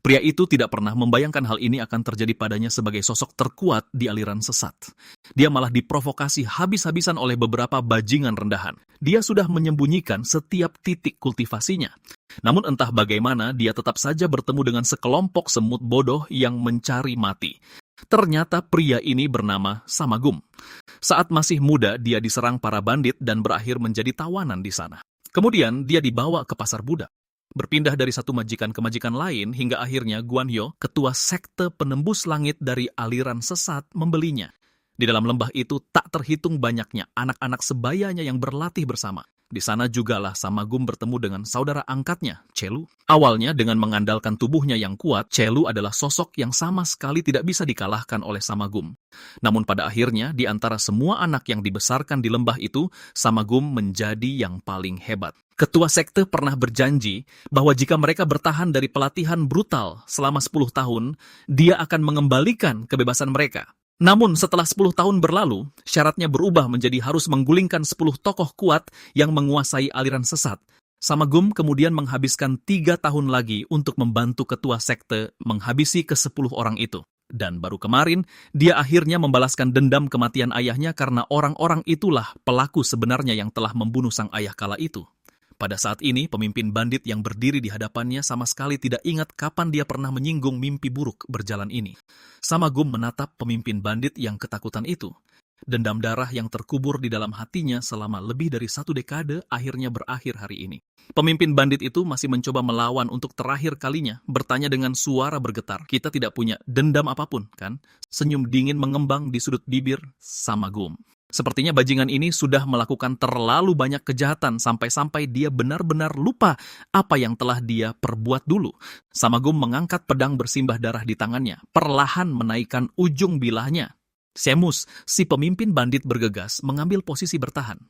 Pria itu tidak pernah membayangkan hal ini akan terjadi padanya sebagai sosok terkuat di aliran sesat. Dia malah diprovokasi habis-habisan oleh beberapa bajingan rendahan. Dia sudah menyembunyikan setiap titik kultivasinya. Namun entah bagaimana, dia tetap saja bertemu dengan sekelompok semut bodoh yang mencari mati. Ternyata pria ini bernama Samagum. Saat masih muda, dia diserang para bandit dan berakhir menjadi tawanan di sana. Kemudian dia dibawa ke pasar budak. Berpindah dari satu majikan ke majikan lain hingga akhirnya Guanhyo, ketua sekte penembus langit dari aliran sesat, membelinya. Di dalam lembah itu tak terhitung banyaknya anak-anak sebayanya yang berlatih bersama. Di sana jugalah Samagum bertemu dengan saudara angkatnya, Chelu. Awalnya dengan mengandalkan tubuhnya yang kuat, Chelu adalah sosok yang sama sekali tidak bisa dikalahkan oleh Samagum. Namun pada akhirnya, di antara semua anak yang dibesarkan di lembah itu, Samagum menjadi yang paling hebat. Ketua sekte pernah berjanji bahwa jika mereka bertahan dari pelatihan brutal selama 10 tahun, dia akan mengembalikan kebebasan mereka. Namun setelah 10 tahun berlalu, syaratnya berubah menjadi harus menggulingkan 10 tokoh kuat yang menguasai aliran sesat. Samagum kemudian menghabiskan 3 tahun lagi untuk membantu ketua sekte menghabisi ke-10 orang itu. Dan baru kemarin, dia akhirnya membalaskan dendam kematian ayahnya karena orang-orang itulah pelaku sebenarnya yang telah membunuh sang ayah kala itu. Pada saat ini, pemimpin bandit yang berdiri di hadapannya sama sekali tidak ingat kapan dia pernah menyinggung mimpi buruk berjalan ini. Samagum menatap pemimpin bandit yang ketakutan itu. Dendam darah yang terkubur di dalam hatinya selama lebih dari 1 dekade akhirnya berakhir hari ini. Pemimpin bandit itu masih mencoba melawan untuk terakhir kalinya, bertanya dengan suara bergetar. Kita tidak punya dendam apapun, kan? Senyum dingin mengembang di sudut bibir Samagum. Sepertinya bajingan ini sudah melakukan terlalu banyak kejahatan sampai-sampai dia benar-benar lupa apa yang telah dia perbuat dulu. Samagum mengangkat pedang bersimbah darah di tangannya, perlahan menaikkan ujung bilahnya. Semus, si pemimpin bandit bergegas, mengambil posisi bertahan.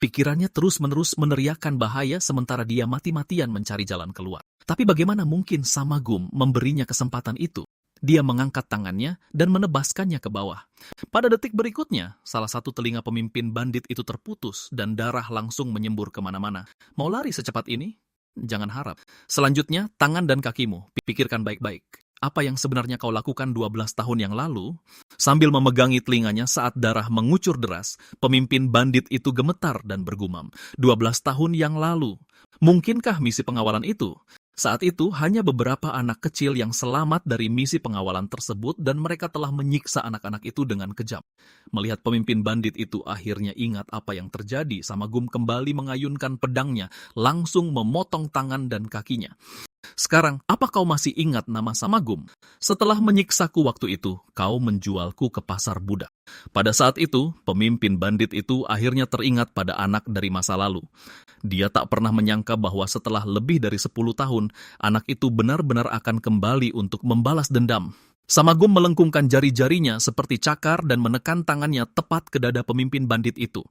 Pikirannya terus-menerus meneriakkan bahaya sementara dia mati-matian mencari jalan keluar. Tapi bagaimana mungkin Samagum memberinya kesempatan itu? Dia mengangkat tangannya dan menebaskannya ke bawah. Pada detik berikutnya, salah satu telinga pemimpin bandit itu terputus dan darah langsung menyembur kemana-mana. Mau lari secepat ini? Jangan harap. Selanjutnya, tangan dan kakimu. Pikirkan baik-baik. Apa yang sebenarnya kau lakukan 12 tahun yang lalu? Sambil memegangi telinganya saat darah mengucur deras, pemimpin bandit itu gemetar dan bergumam. 12 tahun yang lalu. Mungkinkah misi pengawalan itu? Saat itu, hanya beberapa anak kecil yang selamat dari misi pengawalan tersebut dan mereka telah menyiksa anak-anak itu dengan kejam. Melihat pemimpin bandit itu akhirnya ingat apa yang terjadi, Samagum kembali mengayunkan pedangnya, langsung memotong tangan dan kakinya. Sekarang, apa kau masih ingat nama Samagum? Setelah menyiksaku waktu itu, kau menjualku ke pasar budak. Pada saat itu, pemimpin bandit itu akhirnya teringat pada anak dari masa lalu. Dia tak pernah menyangka bahwa setelah lebih dari 10 tahun, anak itu benar-benar akan kembali untuk membalas dendam. Samagum melengkungkan jari-jarinya seperti cakar dan menekan tangannya tepat ke dada pemimpin bandit itu.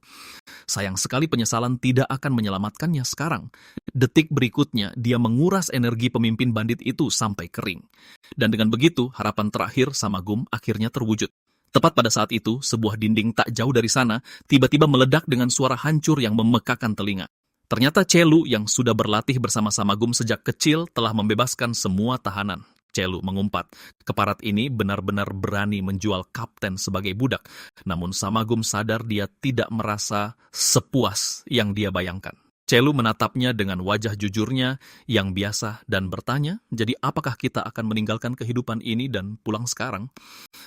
Sayang sekali penyesalan tidak akan menyelamatkannya sekarang. Detik berikutnya, dia menguras energi pemimpin bandit itu sampai kering. Dan dengan begitu, harapan terakhir Samagum akhirnya terwujud. Tepat pada saat itu, sebuah dinding tak jauh dari sana tiba-tiba meledak dengan suara hancur yang memekakan telinga. Ternyata Chelu yang sudah berlatih bersama Samagum sejak kecil telah membebaskan semua tahanan. Chelu mengumpat, keparat ini benar-benar berani menjual kapten sebagai budak. Namun Samagum sadar dia tidak merasa sepuas yang dia bayangkan. Chelu menatapnya dengan wajah jujurnya yang biasa dan bertanya, jadi apakah kita akan meninggalkan kehidupan ini dan pulang sekarang?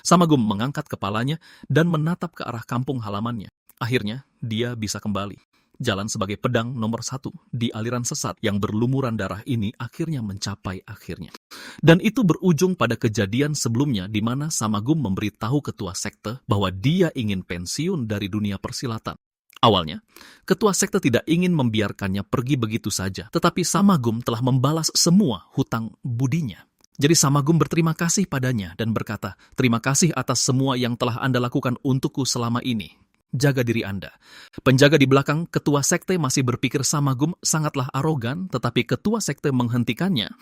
Samagum mengangkat kepalanya dan menatap ke arah kampung halamannya. Akhirnya, dia bisa kembali. Jalan sebagai pedang nomor 1 di aliran sesat yang berlumuran darah ini akhirnya mencapai akhirnya. Dan itu berujung pada kejadian sebelumnya di mana Samagum memberitahu ketua sekte bahwa dia ingin pensiun dari dunia persilatan. Awalnya, ketua sekte tidak ingin membiarkannya pergi begitu saja, tetapi Samagum telah membalas semua hutang budinya. Jadi Samagum berterima kasih padanya dan berkata, "Terima kasih atas semua yang telah Anda lakukan untukku selama ini. Jaga diri Anda." Penjaga di belakang ketua sekte masih berpikir Samagum sangatlah arogan, tetapi ketua sekte menghentikannya.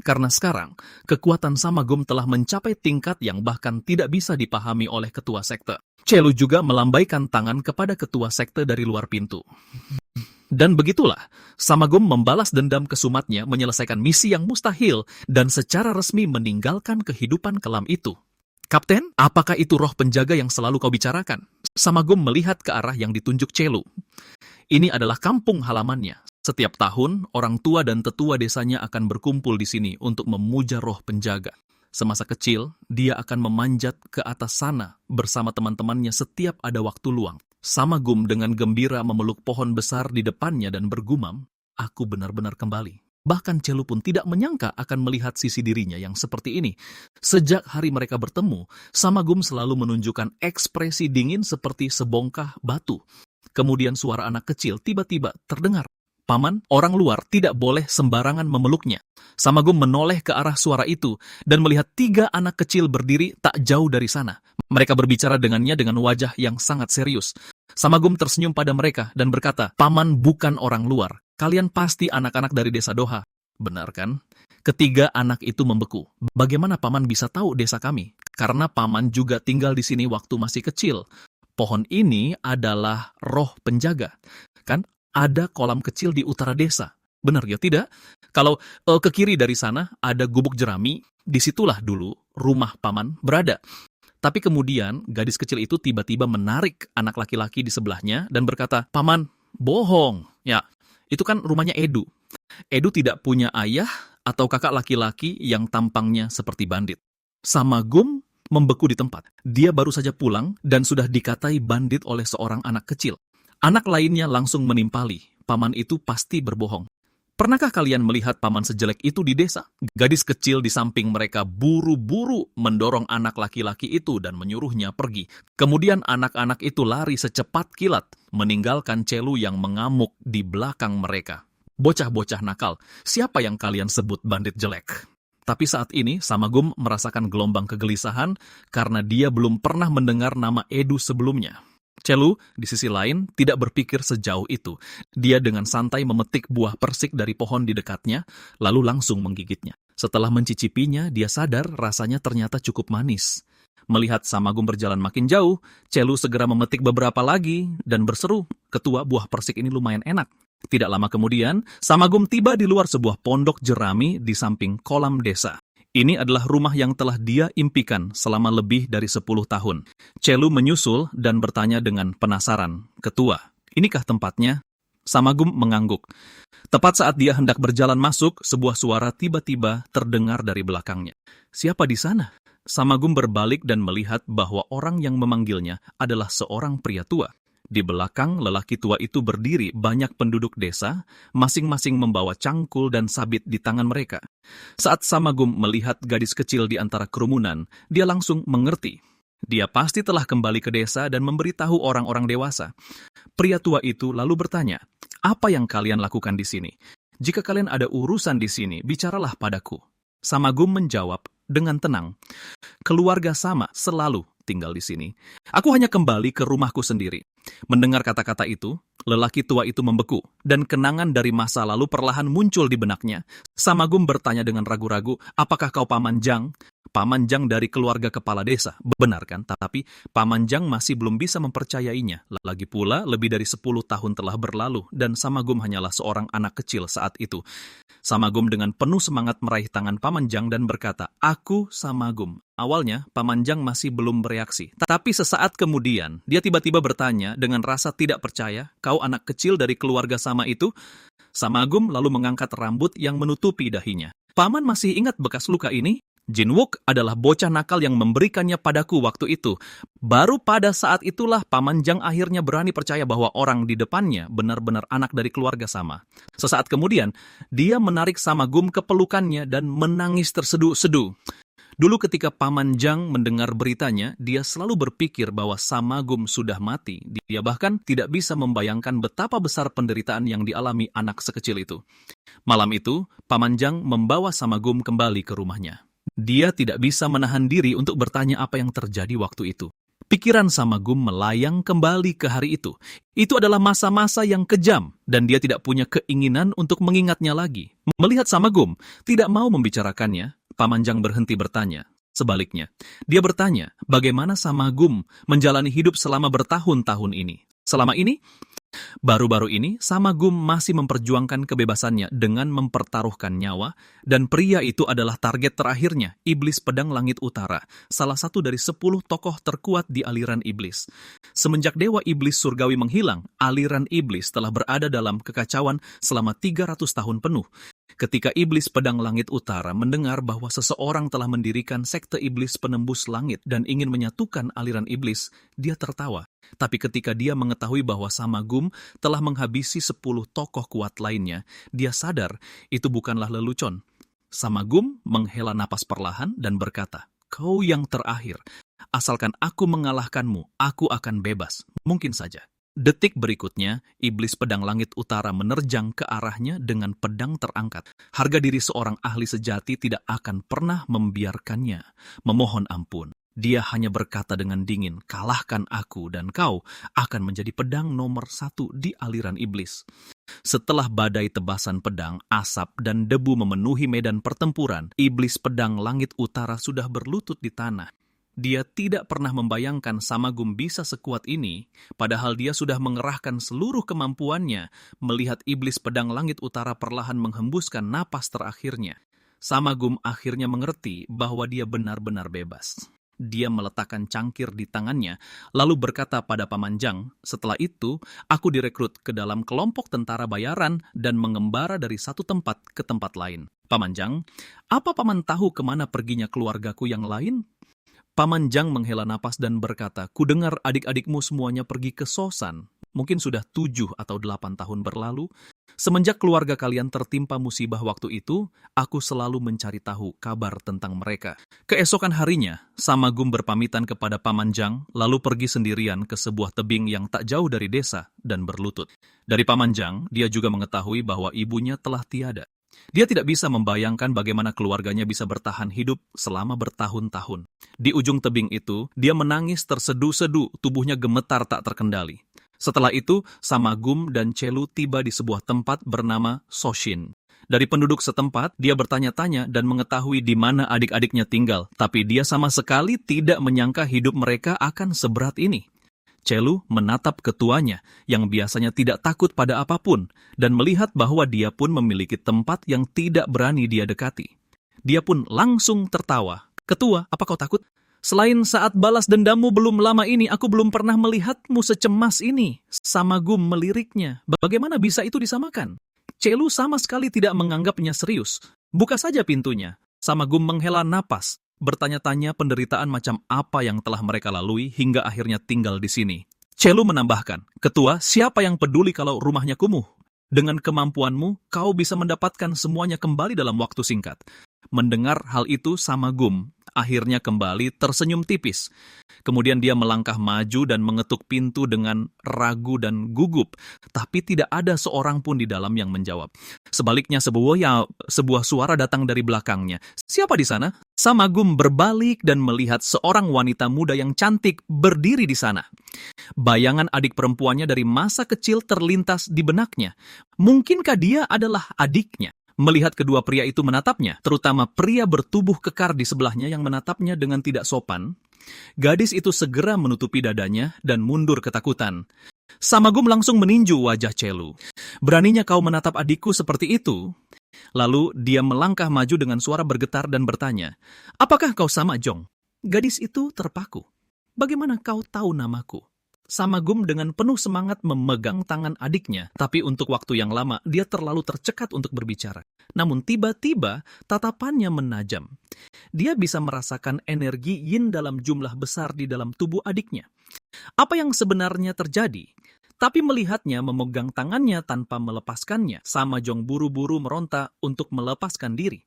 Karena sekarang, kekuatan Samagum telah mencapai tingkat yang bahkan tidak bisa dipahami oleh ketua sekte. Chelu juga melambaikan tangan kepada ketua sekte dari luar pintu. Dan begitulah, Samagum membalas dendam ke Sumatnya menyelesaikan misi yang mustahil dan secara resmi meninggalkan kehidupan kelam itu. Kapten, apakah itu roh penjaga yang selalu kau bicarakan? Samagum melihat ke arah yang ditunjuk Celu. Ini adalah kampung halamannya. Setiap tahun, orang tua dan tetua desanya akan berkumpul di sini untuk memuja roh penjaga. Semasa kecil, dia akan memanjat ke atas sana bersama teman-temannya setiap ada waktu luang. Samagum dengan gembira memeluk pohon besar di depannya dan bergumam, "Aku benar-benar kembali." Bahkan Celu pun tidak menyangka akan melihat sisi dirinya yang seperti ini. Sejak hari mereka bertemu, Samagum selalu menunjukkan ekspresi dingin seperti sebongkah batu. Kemudian suara anak kecil tiba-tiba terdengar. "Paman, orang luar tidak boleh sembarangan memeluknya." Samagum menoleh ke arah suara itu dan melihat 3 anak kecil berdiri tak jauh dari sana. Mereka berbicara dengannya dengan wajah yang sangat serius. Samagum tersenyum pada mereka dan berkata, "Paman bukan orang luar. Kalian pasti anak-anak dari desa Doha." "Benar kan?" Ketiga anak itu membeku. "Bagaimana paman bisa tahu desa kami?" "Karena paman juga tinggal di sini waktu masih kecil. Pohon ini adalah roh penjaga. Kan ada kolam kecil di utara desa. Benar ya tidak? Kalau ke kiri dari sana ada gubuk jerami, disitulah dulu rumah paman berada." Tapi kemudian gadis kecil itu tiba-tiba menarik anak laki-laki di sebelahnya dan berkata, "Paman, bohong. Ya, itu kan rumahnya Edu. Edu tidak punya ayah atau kakak laki-laki yang tampangnya seperti bandit." Samagum membeku di tempat. Dia baru saja pulang dan sudah dikatai bandit oleh seorang anak kecil. Anak lainnya langsung menimpali, paman itu pasti berbohong. Pernahkah kalian melihat paman sejelek itu di desa? Gadis kecil di samping mereka buru-buru mendorong anak laki-laki itu dan menyuruhnya pergi. Kemudian anak-anak itu lari secepat kilat, meninggalkan Celu yang mengamuk di belakang mereka. "Bocah-bocah nakal, siapa yang kalian sebut bandit jelek?" Tapi saat ini Samagum merasakan gelombang kegelisahan karena dia belum pernah mendengar nama Edu sebelumnya. Celu, di sisi lain, tidak berpikir sejauh itu. Dia dengan santai memetik buah persik dari pohon di dekatnya, lalu langsung menggigitnya. Setelah mencicipinya, dia sadar rasanya ternyata cukup manis. Melihat Samagum berjalan makin jauh, Celu segera memetik beberapa lagi dan berseru, "Ketua, buah persik ini lumayan enak." Tidak lama kemudian, Samagum tiba di luar sebuah pondok jerami di samping kolam desa. Ini adalah rumah yang telah dia impikan selama lebih dari 10 tahun. Celu menyusul dan bertanya dengan penasaran, "Ketua, inikah tempatnya?" Samagum mengangguk. Tepat saat dia hendak berjalan masuk, sebuah suara tiba-tiba terdengar dari belakangnya. "Siapa di sana?" Samagum berbalik dan melihat bahwa orang yang memanggilnya adalah seorang pria tua. Di belakang lelaki tua itu berdiri banyak penduduk desa, masing-masing membawa cangkul dan sabit di tangan mereka. Saat Samagum melihat gadis kecil di antara kerumunan, dia langsung mengerti. Dia pasti telah kembali ke desa dan memberitahu orang-orang dewasa. Pria tua itu lalu bertanya, "Apa yang kalian lakukan di sini? Jika kalian ada urusan di sini, bicaralah padaku." Samagum menjawab dengan tenang, "Keluarga Sama selalu tinggal di sini. Aku hanya kembali ke rumahku sendiri." Mendengar kata-kata itu, lelaki tua itu membeku, dan kenangan dari masa lalu perlahan muncul di benaknya. Samagum bertanya dengan ragu-ragu, "Apakah kau Paman Jang?" "Paman Jang dari keluarga kepala desa." "Benar kan?" Tapi Paman Jang masih belum bisa mempercayainya. Lagi pula, lebih dari 10 tahun telah berlalu, dan Samagum hanyalah seorang anak kecil saat itu. Samagum dengan penuh semangat meraih tangan Paman Jang dan berkata, "Aku Samagum." Awalnya, Paman Jang masih belum bereaksi. Tapi sesaat kemudian, dia tiba-tiba bertanya dengan rasa tidak percaya, "Kau anak kecil dari keluarga Sama itu?" Samagum lalu mengangkat rambut yang menutupi dahinya. "Paman masih ingat bekas luka ini? Jinwook adalah bocah nakal yang memberikannya padaku waktu itu. Baru pada saat itulah Paman Jang akhirnya berani percaya bahwa orang di depannya benar-benar anak dari keluarga Sama." Sesaat kemudian, dia menarik Samagum ke pelukannya dan menangis terseduh-seduh. Dulu ketika Paman Jang mendengar beritanya, dia selalu berpikir bahwa Samagum sudah mati. Dia bahkan tidak bisa membayangkan betapa besar penderitaan yang dialami anak sekecil itu. Malam itu, Paman Jang membawa Samagum kembali ke rumahnya. Dia tidak bisa menahan diri untuk bertanya apa yang terjadi waktu itu. Pikiran Samagum melayang kembali ke hari itu. Itu adalah masa-masa yang kejam, dan dia tidak punya keinginan untuk mengingatnya lagi. Melihat Samagum tidak mau membicarakannya, Paman Jang berhenti bertanya. Sebaliknya, dia bertanya, bagaimana Samagum menjalani hidup selama bertahun-tahun ini. Selama ini, Baru-baru ini, Samagum masih memperjuangkan kebebasannya dengan mempertaruhkan nyawa, dan pria itu adalah target terakhirnya, Iblis Pedang Langit Utara, salah satu dari 10 tokoh terkuat di aliran iblis. Semenjak Dewa Iblis Surgawi menghilang, aliran iblis telah berada dalam kekacauan selama 300 tahun penuh. Ketika Iblis Pedang Langit Utara mendengar bahwa seseorang telah mendirikan sekte iblis penembus langit dan ingin menyatukan aliran iblis, dia tertawa. Tapi ketika dia mengetahui bahwa Samagum telah menghabisi 10 tokoh kuat lainnya, dia sadar itu bukanlah lelucon. Samagum menghela napas perlahan dan berkata, "Kau yang terakhir, asalkan aku mengalahkanmu, aku akan bebas." Mungkin saja. Detik berikutnya, Iblis Pedang Langit Utara menerjang ke arahnya dengan pedang terangkat. Harga diri seorang ahli sejati tidak akan pernah membiarkannya memohon ampun. Dia hanya berkata dengan dingin, "Kalahkan aku dan kau akan menjadi pedang nomor 1 di aliran iblis." Setelah badai tebasan pedang, asap, dan debu memenuhi medan pertempuran, Iblis Pedang Langit Utara sudah berlutut di tanah. Dia tidak pernah membayangkan Samagum bisa sekuat ini, padahal dia sudah mengerahkan seluruh kemampuannya melihat Iblis Pedang Langit Utara perlahan menghembuskan napas terakhirnya. Samagum akhirnya mengerti bahwa dia benar-benar bebas. Dia meletakkan cangkir di tangannya, lalu berkata pada Pamanjang, "Setelah itu, aku direkrut ke dalam kelompok tentara bayaran dan mengembara dari satu tempat ke tempat lain." "Pamanjang, apa Paman tahu kemana perginya keluargaku yang lain?" Pamanjang menghela napas dan berkata, "Kudengar adik-adikmu semuanya pergi ke Sosan. Mungkin sudah 7 atau 8 tahun berlalu. Semenjak keluarga kalian tertimpa musibah waktu itu, aku selalu mencari tahu kabar tentang mereka." Keesokan harinya, Samagum berpamitan kepada Pamanjang, lalu pergi sendirian ke sebuah tebing yang tak jauh dari desa dan berlutut. Dari Pamanjang, dia juga mengetahui bahwa ibunya telah tiada. Dia tidak bisa membayangkan bagaimana keluarganya bisa bertahan hidup selama bertahun-tahun. Di ujung tebing itu, dia menangis tersedu-sedu, tubuhnya gemetar tak terkendali. Setelah itu, Samagum dan Celu tiba di sebuah tempat bernama Soshin. Dari penduduk setempat, dia bertanya-tanya dan mengetahui di mana adik-adiknya tinggal, tapi dia sama sekali tidak menyangka hidup mereka akan seberat ini. Celu menatap ketuanya yang biasanya tidak takut pada apapun dan melihat bahwa dia pun memiliki tempat yang tidak berani dia dekati. Dia pun langsung tertawa. "Ketua, apa kau takut? Selain saat balas dendammu belum lama ini, aku belum pernah melihatmu secemas ini." Samagum meliriknya. Bagaimana bisa itu disamakan? Celu sama sekali tidak menganggapnya serius. "Buka saja pintunya." Samagum menghela napas, bertanya-tanya penderitaan macam apa yang telah mereka lalui hingga akhirnya tinggal di sini. Celu menambahkan, "Ketua, siapa yang peduli kalau rumahnya kumuh? Dengan kemampuanmu, kau bisa mendapatkan semuanya kembali dalam waktu singkat." Mendengar hal itu, Samagum akhirnya kembali tersenyum tipis. Kemudian dia melangkah maju dan mengetuk pintu dengan ragu dan gugup, tapi tidak ada seorang pun di dalam yang menjawab. Sebaliknya sebuah suara datang dari belakangnya. "Siapa di sana?" Samagum berbalik dan melihat seorang wanita muda yang cantik berdiri di sana. Bayangan adik perempuannya dari masa kecil terlintas di benaknya. Mungkinkah dia adalah adiknya? Melihat kedua pria itu menatapnya, terutama pria bertubuh kekar di sebelahnya yang menatapnya dengan tidak sopan, gadis itu segera menutupi dadanya dan mundur ketakutan. Samagum langsung meninju wajah Celu. "Beraninya kau menatap adikku seperti itu?" Lalu dia melangkah maju dengan suara bergetar dan bertanya, "Apakah kau sama Jong?" Gadis itu terpaku. "Bagaimana kau tahu namaku?" Samagum dengan penuh semangat memegang tangan adiknya, tapi untuk waktu yang lama dia terlalu tercekat untuk berbicara. Namun tiba-tiba tatapannya menajam. Dia bisa merasakan energi yin dalam jumlah besar di dalam tubuh adiknya. Apa yang sebenarnya terjadi? Tapi melihatnya memegang tangannya tanpa melepaskannya, Samajong buru-buru meronta untuk melepaskan diri.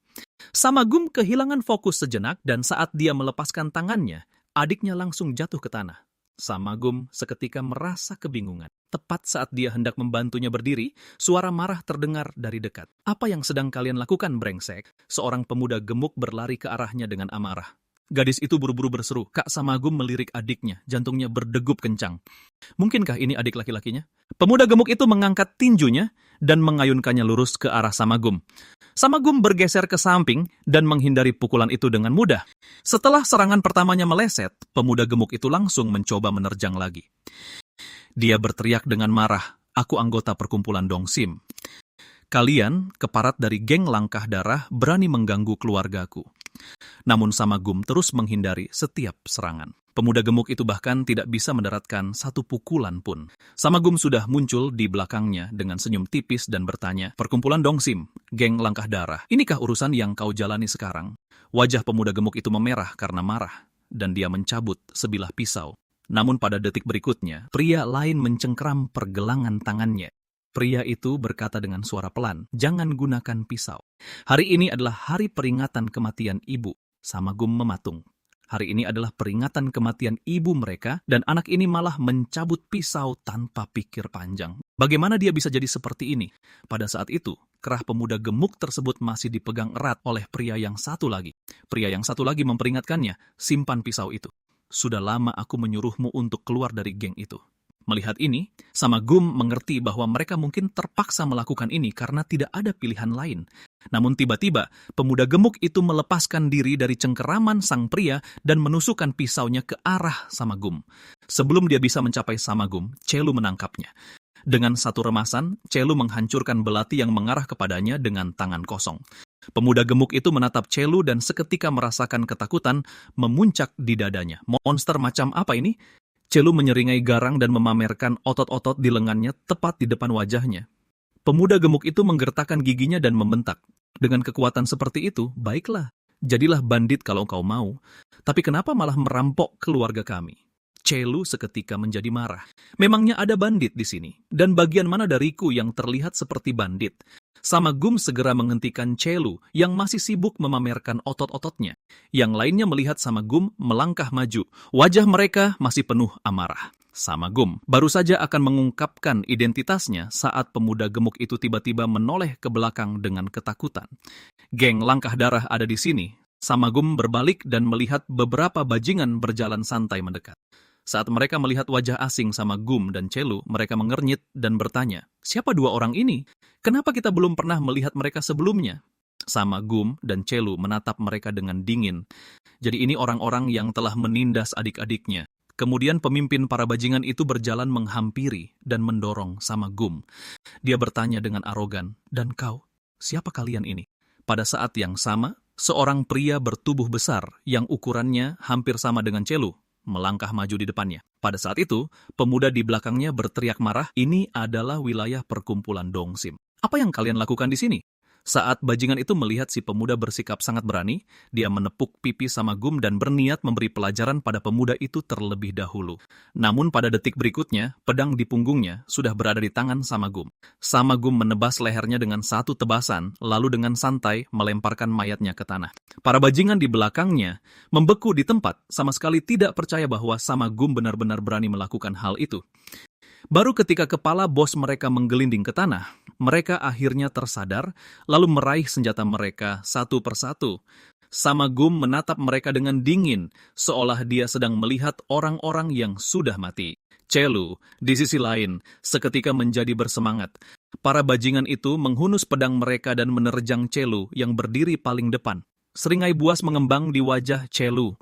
Samagum kehilangan fokus sejenak dan saat dia melepaskan tangannya, adiknya langsung jatuh ke tanah. Samagum seketika merasa kebingungan. Tepat saat dia hendak membantunya berdiri, suara marah terdengar dari dekat. "Apa yang sedang kalian lakukan, brengsek?" Seorang pemuda gemuk berlari ke arahnya dengan amarah. Gadis itu buru-buru berseru. Kak Samagum melirik adiknya, jantungnya berdegup kencang. Mungkinkah ini adik laki-lakinya? Pemuda gemuk itu mengangkat tinjunya dan mengayunkannya lurus ke arah Samagum. Samagum bergeser ke samping dan menghindari pukulan itu dengan mudah. Setelah serangan pertamanya meleset, pemuda gemuk itu langsung mencoba menerjang lagi. Dia berteriak dengan marah, Aku anggota perkumpulan Dongsim. Kalian, keparat dari geng Langkah Darah, berani mengganggu keluargaku. Namun Samagum terus menghindari setiap serangan. Pemuda gemuk itu bahkan tidak bisa mendaratkan satu pukulan pun. Samagum sudah muncul di belakangnya dengan senyum tipis dan bertanya, "Perkumpulan Dongsim, geng Langkah Darah, inikah urusan yang kau jalani sekarang?" Wajah pemuda gemuk itu memerah karena marah, dan dia mencabut sebilah pisau. Namun pada detik berikutnya, pria lain mencengkram pergelangan tangannya. Pria itu berkata dengan suara pelan, "Jangan gunakan pisau. Hari ini adalah hari peringatan kematian ibu." Samagum mematung. Hari ini adalah peringatan kematian ibu mereka, dan anak ini malah mencabut pisau tanpa pikir panjang. Bagaimana dia bisa jadi seperti ini? Pada saat itu, kerah pemuda gemuk tersebut masih dipegang erat oleh pria yang satu lagi. Pria yang satu lagi memperingatkannya, "Simpan pisau itu. Sudah lama aku menyuruhmu untuk keluar dari geng itu." Melihat ini, Samagum mengerti bahwa mereka mungkin terpaksa melakukan ini karena tidak ada pilihan lain. Namun tiba-tiba, pemuda gemuk itu melepaskan diri dari cengkeraman sang pria dan menusukkan pisaunya ke arah Samagum. Sebelum dia bisa mencapai Samagum, Chelu menangkapnya. Dengan satu remasan, Chelu menghancurkan belati yang mengarah kepadanya dengan tangan kosong. Pemuda gemuk itu menatap Chelu dan seketika merasakan ketakutan memuncak di dadanya. Monster macam apa ini? Chelu menyeringai garang dan memamerkan otot-otot di lengannya tepat di depan wajahnya. Pemuda gemuk itu menggertakkan giginya dan membentak. "Dengan kekuatan seperti itu, baiklah, jadilah bandit kalau kau mau. Tapi kenapa malah merampok keluarga kami?" Chelu seketika menjadi marah. Memangnya ada bandit di sini? Dan bagian mana dariku yang terlihat seperti bandit? Samagum segera menghentikan Chelu yang masih sibuk memamerkan otot-ototnya. Yang lainnya melihat Samagum melangkah maju. Wajah mereka masih penuh amarah. Samagum baru saja akan mengungkapkan identitasnya saat pemuda gemuk itu tiba-tiba menoleh ke belakang dengan ketakutan. Geng Langkah Darah ada di sini. Samagum berbalik dan melihat beberapa bajingan berjalan santai mendekat. Saat mereka melihat wajah asing Samagum dan Chelu, mereka mengernyit dan bertanya, "Siapa dua orang ini? Kenapa kita belum pernah melihat mereka sebelumnya?" Samagum dan Chelu menatap mereka dengan dingin. Jadi ini orang-orang yang telah menindas adik-adiknya. Kemudian pemimpin para bajingan itu berjalan menghampiri dan mendorong Samagum. Dia bertanya dengan arogan, "Dan kau, siapa kalian ini?" Pada saat yang sama, seorang pria bertubuh besar yang ukurannya hampir sama dengan Chelu melangkah maju di depannya. Pada saat itu, pemuda di belakangnya berteriak marah, "Ini adalah wilayah perkumpulan Dongsim. Apa yang kalian lakukan di sini?" Saat bajingan itu melihat si pemuda bersikap sangat berani, dia menepuk pipi Samagum dan berniat memberi pelajaran pada pemuda itu terlebih dahulu. Namun pada detik berikutnya, pedang di punggungnya sudah berada di tangan Samagum. Samagum menebas lehernya dengan satu tebasan, lalu dengan santai melemparkan mayatnya ke tanah. Para bajingan di belakangnya membeku di tempat, sama sekali tidak percaya bahwa Samagum benar-benar berani melakukan hal itu. Baru ketika kepala bos mereka menggelinding ke tanah, mereka akhirnya tersadar, lalu meraih senjata mereka satu persatu. Samagum menatap mereka dengan dingin, seolah dia sedang melihat orang-orang yang sudah mati. Chelu, di sisi lain, seketika menjadi bersemangat. Para bajingan itu menghunus pedang mereka dan menerjang Chelu yang berdiri paling depan. Seringai buas mengembang di wajah Chelu.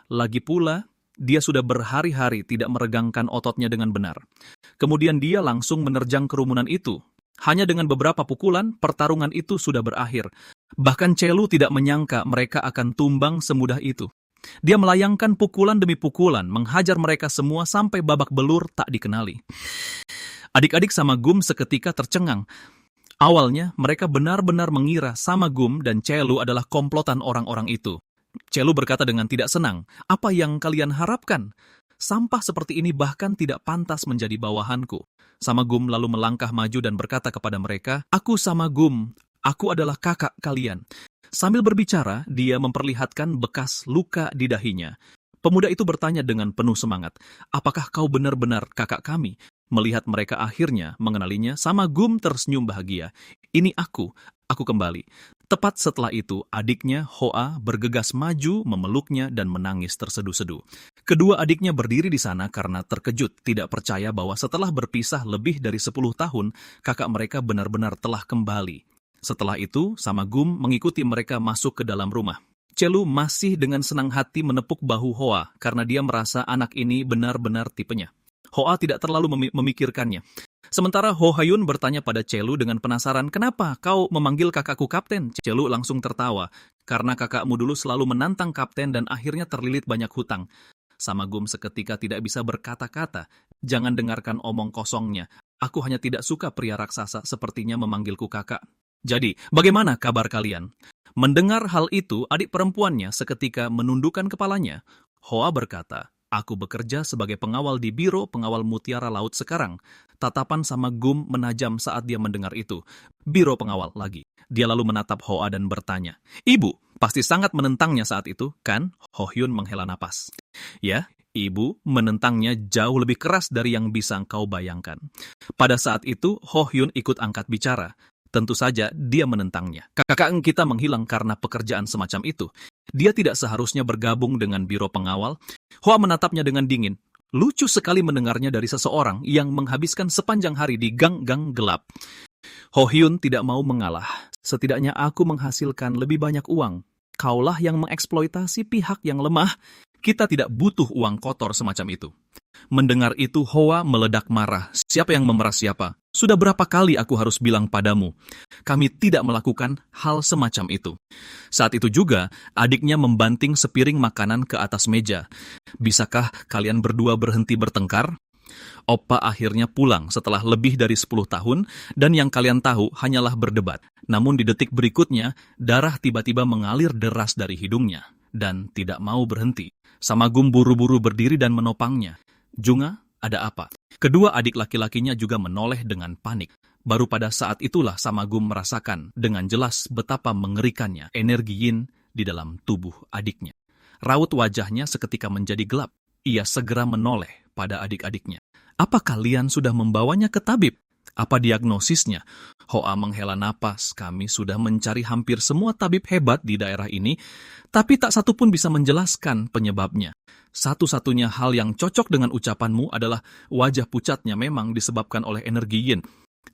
Lagi pula, dia sudah berhari-hari tidak meregangkan ototnya dengan benar. Kemudian dia langsung menerjang kerumunan itu. Hanya dengan beberapa pukulan, pertarungan itu sudah berakhir. Bahkan Chelu tidak menyangka mereka akan tumbang semudah itu. Dia melayangkan pukulan demi pukulan, menghajar mereka semua sampai babak belur tak dikenali. Adik-adik Samagum seketika tercengang. Awalnya, mereka benar-benar mengira Samagum dan Chelu adalah komplotan orang-orang itu. Chelu berkata dengan tidak senang, "Apa yang kalian harapkan? Sampah seperti ini bahkan tidak pantas menjadi bawahanku." Samagum lalu melangkah maju dan berkata kepada mereka, "Aku Samagum, aku adalah kakak kalian." Sambil berbicara, dia memperlihatkan bekas luka di dahinya. Pemuda itu bertanya dengan penuh semangat, "Apakah kau benar-benar kakak kami?" Melihat mereka akhirnya mengenalinya, Samagum tersenyum bahagia. "Ini aku kembali." Tepat setelah itu, adiknya Hoa bergegas maju, memeluknya dan menangis terseduh-seduh. Kedua adiknya berdiri di sana karena terkejut, tidak percaya bahwa setelah berpisah lebih dari 10 tahun, kakak mereka benar-benar telah kembali. Setelah itu, Samagum mengikuti mereka masuk ke dalam rumah. Chelu masih dengan senang hati menepuk bahu Hoa karena dia merasa anak ini benar-benar tipenya. Hoa tidak terlalu memikirkannya. Sementara Ho Hyun bertanya pada Chelu dengan penasaran, kenapa kau memanggil kakakku kapten? Chelu langsung tertawa, karena kakakmu dulu selalu menantang kapten dan akhirnya terlilit banyak hutang. Samagum seketika tidak bisa berkata-kata. Jangan dengarkan omong kosongnya. Aku hanya tidak suka pria raksasa sepertinya memanggilku kakak. Jadi, bagaimana kabar kalian? Mendengar hal itu, adik perempuannya seketika menundukkan kepalanya. Hoa berkata, aku bekerja sebagai pengawal di Biro Pengawal Mutiara Laut sekarang. Tatapan Samagum menajam saat dia mendengar itu. Biro pengawal lagi. Dia lalu menatap Hoa dan bertanya, Ibu, pasti sangat menentangnya saat itu, kan? Ho Hyun menghela napas. Ya, Ibu menentangnya jauh lebih keras dari yang bisa kau bayangkan. Pada saat itu, Ho Hyun ikut angkat bicara. Tentu saja dia menentangnya. Kakak kita menghilang karena pekerjaan semacam itu. Dia tidak seharusnya bergabung dengan biro pengawal. Hoa menatapnya dengan dingin. Lucu sekali mendengarnya dari seseorang yang menghabiskan sepanjang hari di gang-gang gelap. Ho Hyun tidak mau mengalah. Setidaknya aku menghasilkan lebih banyak uang. Kaulah yang mengeksploitasi pihak yang lemah. Kita tidak butuh uang kotor semacam itu. Mendengar itu, Hoa meledak marah. Siapa yang memeras siapa? Sudah berapa kali aku harus bilang padamu? Kami tidak melakukan hal semacam itu. Saat itu juga, adiknya membanting sepiring makanan ke atas meja. Bisakah kalian berdua berhenti bertengkar? Oppa akhirnya pulang setelah lebih dari 10 tahun, dan yang kalian tahu hanyalah berdebat. Namun di detik berikutnya, darah tiba-tiba mengalir deras dari hidungnya, dan tidak mau berhenti. Samagum buru-buru berdiri dan menopangnya. Junga, ada apa? Kedua adik laki-lakinya juga menoleh dengan panik. Baru pada saat itulah Samagum merasakan dengan jelas betapa mengerikannya energi yin di dalam tubuh adiknya. Raut wajahnya seketika menjadi gelap. Ia segera menoleh pada adik-adiknya. Apa kalian sudah membawanya ke tabib? Apa diagnosisnya? Hoa menghela napas. Kami sudah mencari hampir semua tabib hebat di daerah ini, tapi tak satu pun bisa menjelaskan penyebabnya. Satu-satunya hal yang cocok dengan ucapanmu adalah wajah pucatnya memang disebabkan oleh energi yin.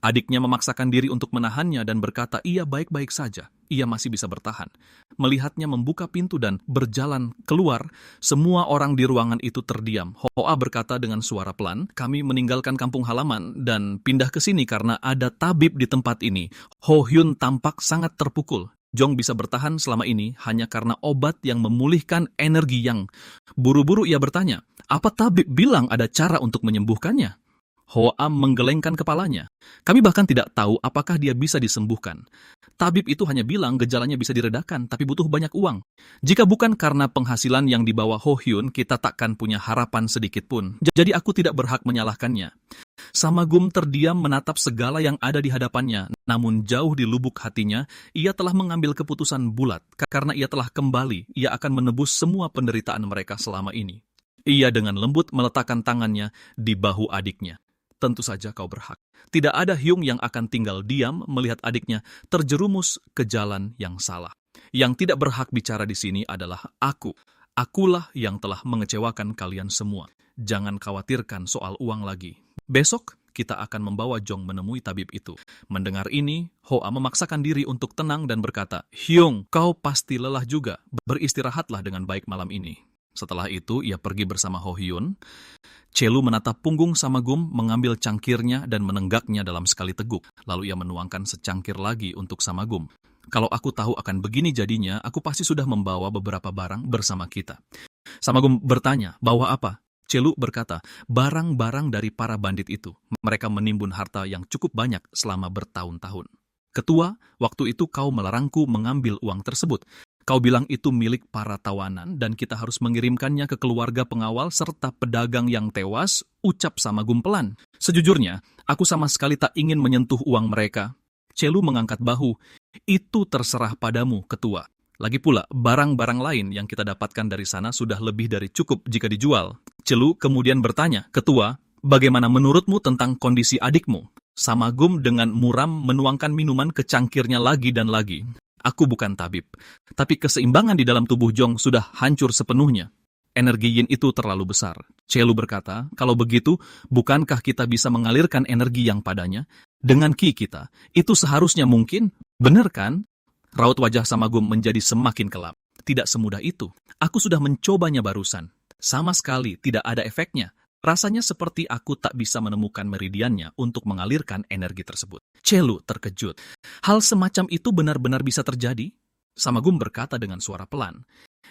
Adiknya memaksakan diri untuk menahannya dan berkata, ia baik-baik saja. Ia masih bisa bertahan. Melihatnya membuka pintu dan berjalan keluar, semua orang di ruangan itu terdiam. Hoa berkata dengan suara pelan, kami meninggalkan kampung halaman dan pindah ke sini karena ada tabib di tempat ini. Ho Hyun tampak sangat terpukul. Jong bisa bertahan selama ini hanya karena obat yang memulihkan energi yang. Buru-buru ia bertanya, apa tabib bilang ada cara untuk menyembuhkannya? Hoa menggelengkan kepalanya. Kami bahkan tidak tahu apakah dia bisa disembuhkan. Tabib itu hanya bilang gejalanya bisa diredakan, tapi butuh banyak uang. Jika bukan karena penghasilan yang dibawa Ho Hyun, kita takkan punya harapan sedikit pun. Jadi aku tidak berhak menyalahkannya. Samagum terdiam menatap segala yang ada di hadapannya, namun jauh di lubuk hatinya, ia telah mengambil keputusan bulat. Karena ia telah kembali, ia akan menebus semua penderitaan mereka selama ini. Ia dengan lembut meletakkan tangannya di bahu adiknya. Tentu saja kau berhak. Tidak ada Hyung yang akan tinggal diam melihat adiknya terjerumus ke jalan yang salah. Yang tidak berhak bicara di sini adalah aku. Akulah yang telah mengecewakan kalian semua. Jangan khawatirkan soal uang lagi. Besok kita akan membawa Jong menemui tabib itu. Mendengar ini, Hoa memaksakan diri untuk tenang dan berkata, Hyung, kau pasti lelah juga. Beristirahatlah dengan baik malam ini. Setelah itu, ia pergi bersama Ho Hyun. Chelu menatap punggung Samagum, mengambil cangkirnya dan menenggaknya dalam sekali teguk. Lalu ia menuangkan secangkir lagi untuk Samagum. Kalau aku tahu akan begini jadinya, aku pasti sudah membawa beberapa barang bersama kita. Samagum bertanya, bawa apa? Chelu berkata, barang-barang dari para bandit itu. Mereka menimbun harta yang cukup banyak selama bertahun-tahun. Ketua, waktu itu kau melarangku mengambil uang tersebut. Kau bilang itu milik para tawanan dan kita harus mengirimkannya ke keluarga pengawal serta pedagang yang tewas, ucap Samagum pelan. Sejujurnya, aku sama sekali tak ingin menyentuh uang mereka. Chelu mengangkat bahu. Itu terserah padamu, ketua. Lagi pula, barang-barang lain yang kita dapatkan dari sana sudah lebih dari cukup jika dijual. Chelu kemudian bertanya, ketua, bagaimana menurutmu tentang kondisi adikmu? Samagum dengan muram menuangkan minuman ke cangkirnya lagi dan lagi. Aku bukan tabib, tapi keseimbangan di dalam tubuh Jong sudah hancur sepenuhnya. Energi yin itu terlalu besar. Chelu berkata, kalau begitu, bukankah kita bisa mengalirkan energi yang padanya? Dengan ki kita, itu seharusnya mungkin, benar kan? Raut wajah Samagum menjadi semakin gelap. Tidak semudah itu. Aku sudah mencobanya barusan. Sama sekali tidak ada efeknya. Rasanya seperti aku tak bisa menemukan meridiannya untuk mengalirkan energi tersebut. Chelu terkejut. Hal semacam itu benar-benar bisa terjadi? Samagum berkata dengan suara pelan.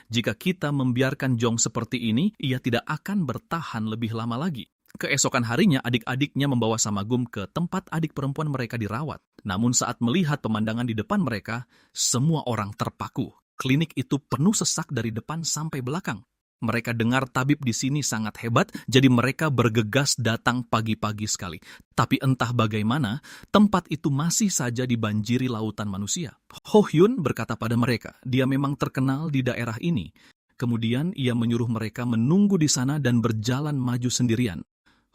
Jika kita membiarkan Jong seperti ini, ia tidak akan bertahan lebih lama lagi. Keesokan harinya, adik-adiknya membawa Samagum ke tempat adik perempuan mereka dirawat. Namun saat melihat pemandangan di depan mereka, semua orang terpaku. Klinik itu penuh sesak dari depan sampai belakang. Mereka dengar tabib di sini sangat hebat, jadi mereka bergegas datang pagi-pagi sekali. Tapi entah bagaimana, tempat itu masih saja dibanjiri lautan manusia. Ho Hyun berkata pada mereka, dia memang terkenal di daerah ini. Kemudian ia menyuruh mereka menunggu di sana dan berjalan maju sendirian.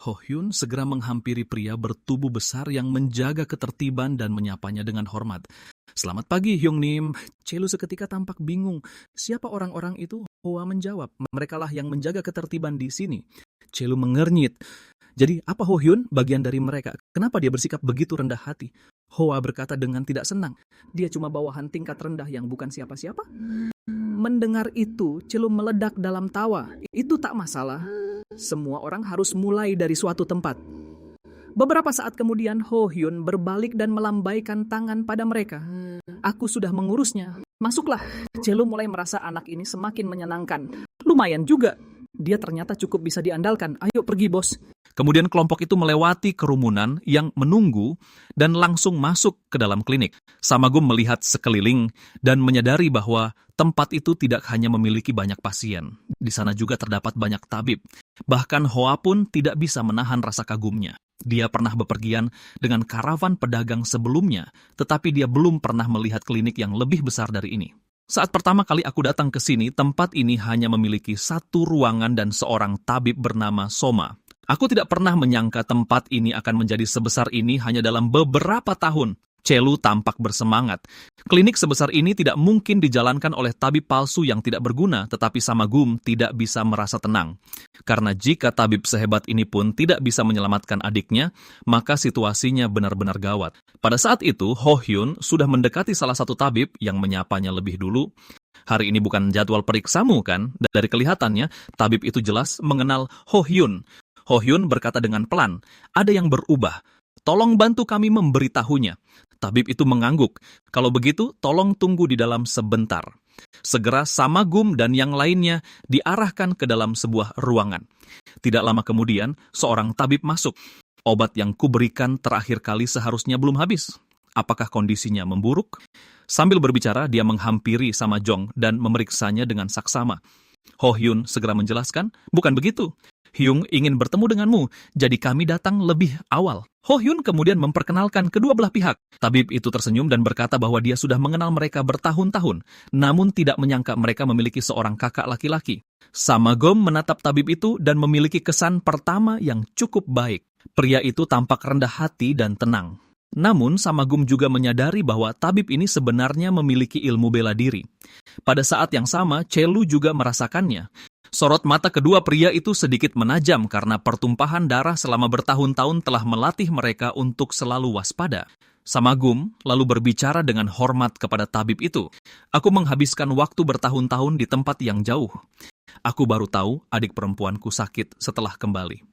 Ho Hyun segera menghampiri pria bertubuh besar yang menjaga ketertiban dan menyapanya dengan hormat. "Selamat pagi, Hyung Nim." Chelu seketika tampak bingung. Siapa orang-orang itu? Hoa menjawab, merekalah yang menjaga ketertiban di sini. Chelu mengernyit. Jadi apa Ho Hyun bagian dari mereka? Kenapa dia bersikap begitu rendah hati? Hoa berkata dengan tidak senang. Dia cuma bawahan tingkat rendah yang bukan siapa-siapa. Mendengar itu, Chelu meledak dalam tawa. Itu tak masalah. Semua orang harus mulai dari suatu tempat. Beberapa saat kemudian, Ho Hyun berbalik dan melambaikan tangan pada mereka. Aku sudah mengurusnya. Masuklah. Chelu mulai merasa anak ini semakin menyenangkan. Lumayan juga. Dia ternyata cukup bisa diandalkan. Ayo pergi, bos. Kemudian kelompok itu melewati kerumunan yang menunggu dan langsung masuk ke dalam klinik. Samagum melihat sekeliling dan menyadari bahwa tempat itu tidak hanya memiliki banyak pasien. Di sana juga terdapat banyak tabib. Bahkan Hoa pun tidak bisa menahan rasa kagumnya. Dia pernah bepergian dengan karavan pedagang sebelumnya, tetapi dia belum pernah melihat klinik yang lebih besar dari ini. Saat pertama kali aku datang ke sini, tempat ini hanya memiliki satu ruangan dan seorang tabib bernama Soma. Aku tidak pernah menyangka tempat ini akan menjadi sebesar ini hanya dalam beberapa tahun. Chelu tampak bersemangat. Klinik sebesar ini tidak mungkin dijalankan oleh tabib palsu yang tidak berguna, tetapi Samagum tidak bisa merasa tenang. Karena jika tabib sehebat ini pun tidak bisa menyelamatkan adiknya, maka situasinya benar-benar gawat. Pada saat itu, Ho Hyun sudah mendekati salah satu tabib yang menyapanya lebih dulu. Hari ini bukan jadwal periksamu, kan? Dari kelihatannya, tabib itu jelas mengenal Ho Hyun. Ho Hyun berkata dengan pelan, ada yang berubah. Tolong bantu kami memberitahunya. Tabib itu mengangguk. Kalau begitu, tolong tunggu di dalam sebentar. Segera Samagum dan yang lainnya diarahkan ke dalam sebuah ruangan. Tidak lama kemudian, seorang tabib masuk. Obat yang kuberikan terakhir kali seharusnya belum habis. Apakah kondisinya memburuk? Sambil berbicara, dia menghampiri Samajong dan memeriksanya dengan saksama. Ho Hyun segera menjelaskan, bukan begitu. Hyung ingin bertemu denganmu, jadi kami datang lebih awal. Ho Hyun kemudian memperkenalkan kedua belah pihak. Tabib itu tersenyum dan berkata bahwa dia sudah mengenal mereka bertahun-tahun, namun tidak menyangka mereka memiliki seorang kakak laki-laki. Samagum menatap tabib itu dan memiliki kesan pertama yang cukup baik. Pria itu tampak rendah hati dan tenang. Namun Samagum juga menyadari bahwa tabib ini sebenarnya memiliki ilmu bela diri. Pada saat yang sama, Chelu juga merasakannya. Sorot mata kedua pria itu sedikit menajam karena pertumpahan darah selama bertahun-tahun telah melatih mereka untuk selalu waspada. Samagum lalu berbicara dengan hormat kepada tabib itu. Aku menghabiskan waktu bertahun-tahun di tempat yang jauh. Aku baru tahu adik perempuanku sakit setelah kembali.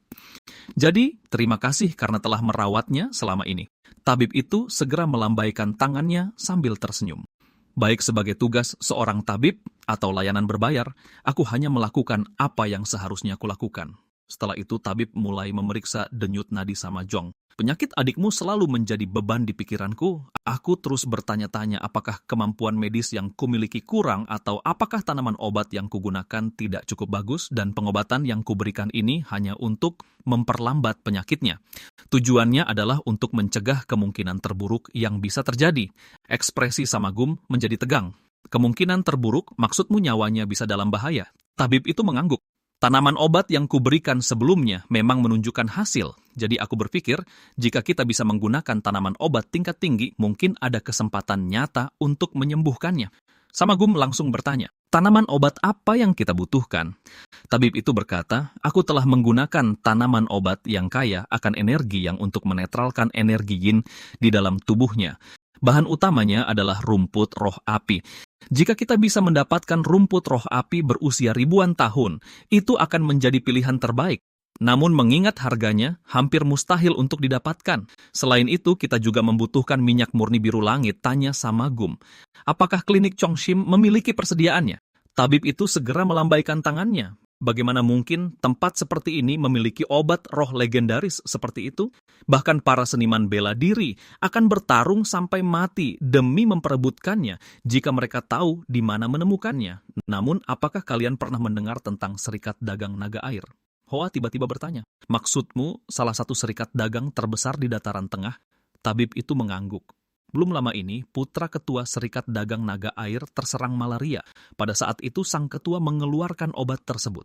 Jadi, terima kasih karena telah merawatnya selama ini. Tabib itu segera melambaikan tangannya sambil tersenyum. Baik sebagai tugas seorang tabib atau layanan berbayar, aku hanya melakukan apa yang seharusnya kulakukan. Setelah itu tabib mulai memeriksa denyut nadi Samajong. Penyakit adikmu selalu menjadi beban di pikiranku. Aku terus bertanya-tanya apakah kemampuan medis yang kumiliki kurang atau apakah tanaman obat yang kugunakan tidak cukup bagus dan pengobatan yang kuberikan ini hanya untuk memperlambat penyakitnya. Tujuannya adalah untuk mencegah kemungkinan terburuk yang bisa terjadi. Ekspresi Samagum menjadi tegang. Kemungkinan terburuk maksudmu nyawanya bisa dalam bahaya. Tabib itu mengangguk. Tanaman obat yang kuberikan sebelumnya memang menunjukkan hasil. Jadi aku berpikir, jika kita bisa menggunakan tanaman obat tingkat tinggi, mungkin ada kesempatan nyata untuk menyembuhkannya. Samagum langsung bertanya, tanaman obat apa yang kita butuhkan? Tabib itu berkata, aku telah menggunakan tanaman obat yang kaya akan energi yang untuk menetralkan energi yin di dalam tubuhnya. Bahan utamanya adalah rumput roh api. Jika kita bisa mendapatkan rumput roh api berusia ribuan tahun, itu akan menjadi pilihan terbaik. Namun mengingat harganya hampir mustahil untuk didapatkan. Selain itu, kita juga membutuhkan minyak murni biru langit, tanya Samagum. Apakah klinik Chongshim memiliki persediaannya? Tabib itu segera melambaikan tangannya. Bagaimana mungkin tempat seperti ini memiliki obat roh legendaris seperti itu? Bahkan para seniman bela diri akan bertarung sampai mati demi memperebutkannya jika mereka tahu di mana menemukannya. Namun, apakah kalian pernah mendengar tentang serikat dagang naga air? Hoa tiba-tiba bertanya, maksudmu salah satu serikat dagang terbesar di dataran tengah? Tabib itu mengangguk. Belum lama ini, putra ketua Serikat Dagang Naga Air terserang malaria. Pada saat itu, sang ketua mengeluarkan obat tersebut.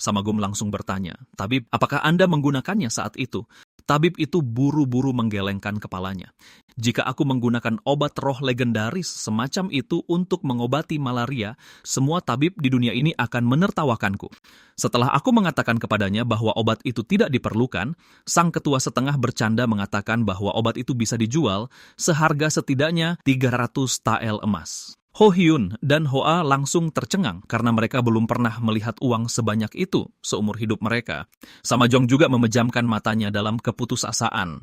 Samagum langsung bertanya, Tabib, apakah Anda menggunakannya saat itu? Tabib itu buru-buru menggelengkan kepalanya. Jika aku menggunakan obat roh legendaris semacam itu untuk mengobati malaria, semua tabib di dunia ini akan menertawakanku. Setelah aku mengatakan kepadanya bahwa obat itu tidak diperlukan, sang ketua setengah bercanda mengatakan bahwa obat itu bisa dijual seharga setidaknya 300 tael emas. Ho Hyun dan Hoa langsung tercengang karena mereka belum pernah melihat uang sebanyak itu seumur hidup mereka. Sama Jong juga memejamkan matanya dalam keputusasaan.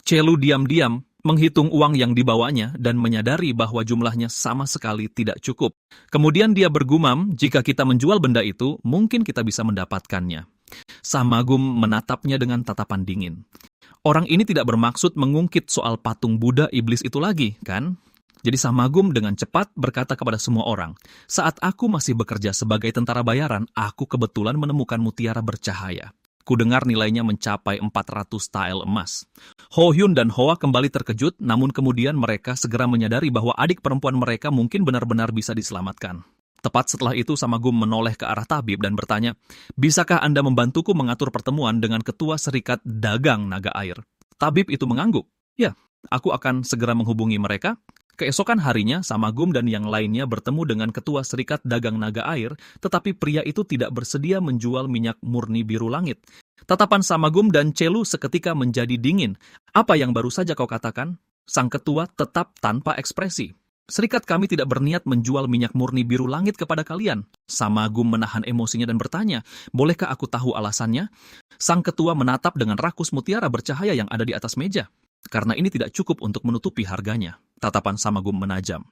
Chelu diam-diam menghitung uang yang dibawanya dan menyadari bahwa jumlahnya sama sekali tidak cukup. Kemudian dia bergumam, jika kita menjual benda itu, mungkin kita bisa mendapatkannya. Samagum menatapnya dengan tatapan dingin. Orang ini tidak bermaksud mengungkit soal patung Buddha iblis itu lagi, kan? Jadi Samagum dengan cepat berkata kepada semua orang, saat aku masih bekerja sebagai tentara bayaran, aku kebetulan menemukan mutiara bercahaya. Kudengar nilainya mencapai 400 tael emas. Ho Hyun dan Hoa kembali terkejut, namun kemudian mereka segera menyadari bahwa adik perempuan mereka mungkin benar-benar bisa diselamatkan. Tepat setelah itu Samagum menoleh ke arah tabib dan bertanya, bisakah Anda membantuku mengatur pertemuan dengan ketua Serikat Dagang Naga Air? Tabib itu mengangguk. Ya, aku akan segera menghubungi mereka. Keesokan harinya, Samagum dan yang lainnya bertemu dengan ketua Serikat Dagang Naga Air, tetapi pria itu tidak bersedia menjual minyak murni biru langit. Tatapan Samagum dan Chelu seketika menjadi dingin. Apa yang baru saja kau katakan? Sang ketua tetap tanpa ekspresi. Serikat kami tidak berniat menjual minyak murni biru langit kepada kalian. Samagum menahan emosinya dan bertanya, bolehkah aku tahu alasannya? Sang ketua menatap dengan rakus mutiara bercahaya yang ada di atas meja. Karena ini tidak cukup untuk menutupi harganya. Tatapan Samagum menajam.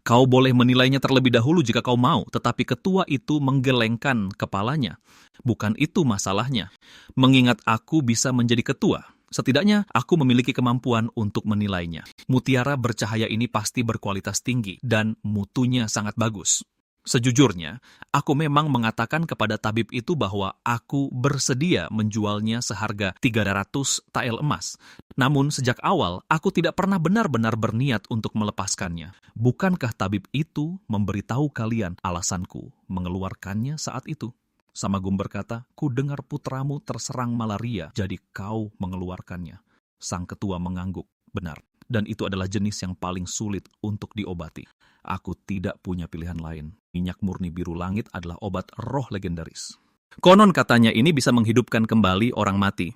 Kau boleh menilainya terlebih dahulu jika kau mau, tetapi ketua itu menggelengkan kepalanya. Bukan itu masalahnya. Mengingat aku bisa menjadi ketua, setidaknya aku memiliki kemampuan untuk menilainya. Mutiara bercahaya ini pasti berkualitas tinggi dan mutunya sangat bagus. Sejujurnya, aku memang mengatakan kepada tabib itu bahwa aku bersedia menjualnya seharga 300 tael emas. Namun sejak awal, aku tidak pernah benar-benar berniat untuk melepaskannya. Bukankah tabib itu memberitahu kalian alasanku mengeluarkannya saat itu? Samagum berkata, ku dengar putramu terserang malaria, jadi kau mengeluarkannya. Sang ketua mengangguk, benar. Dan itu adalah jenis yang paling sulit untuk diobati. Aku tidak punya pilihan lain. Minyak murni biru langit adalah obat roh legendaris. Konon katanya ini bisa menghidupkan kembali orang mati.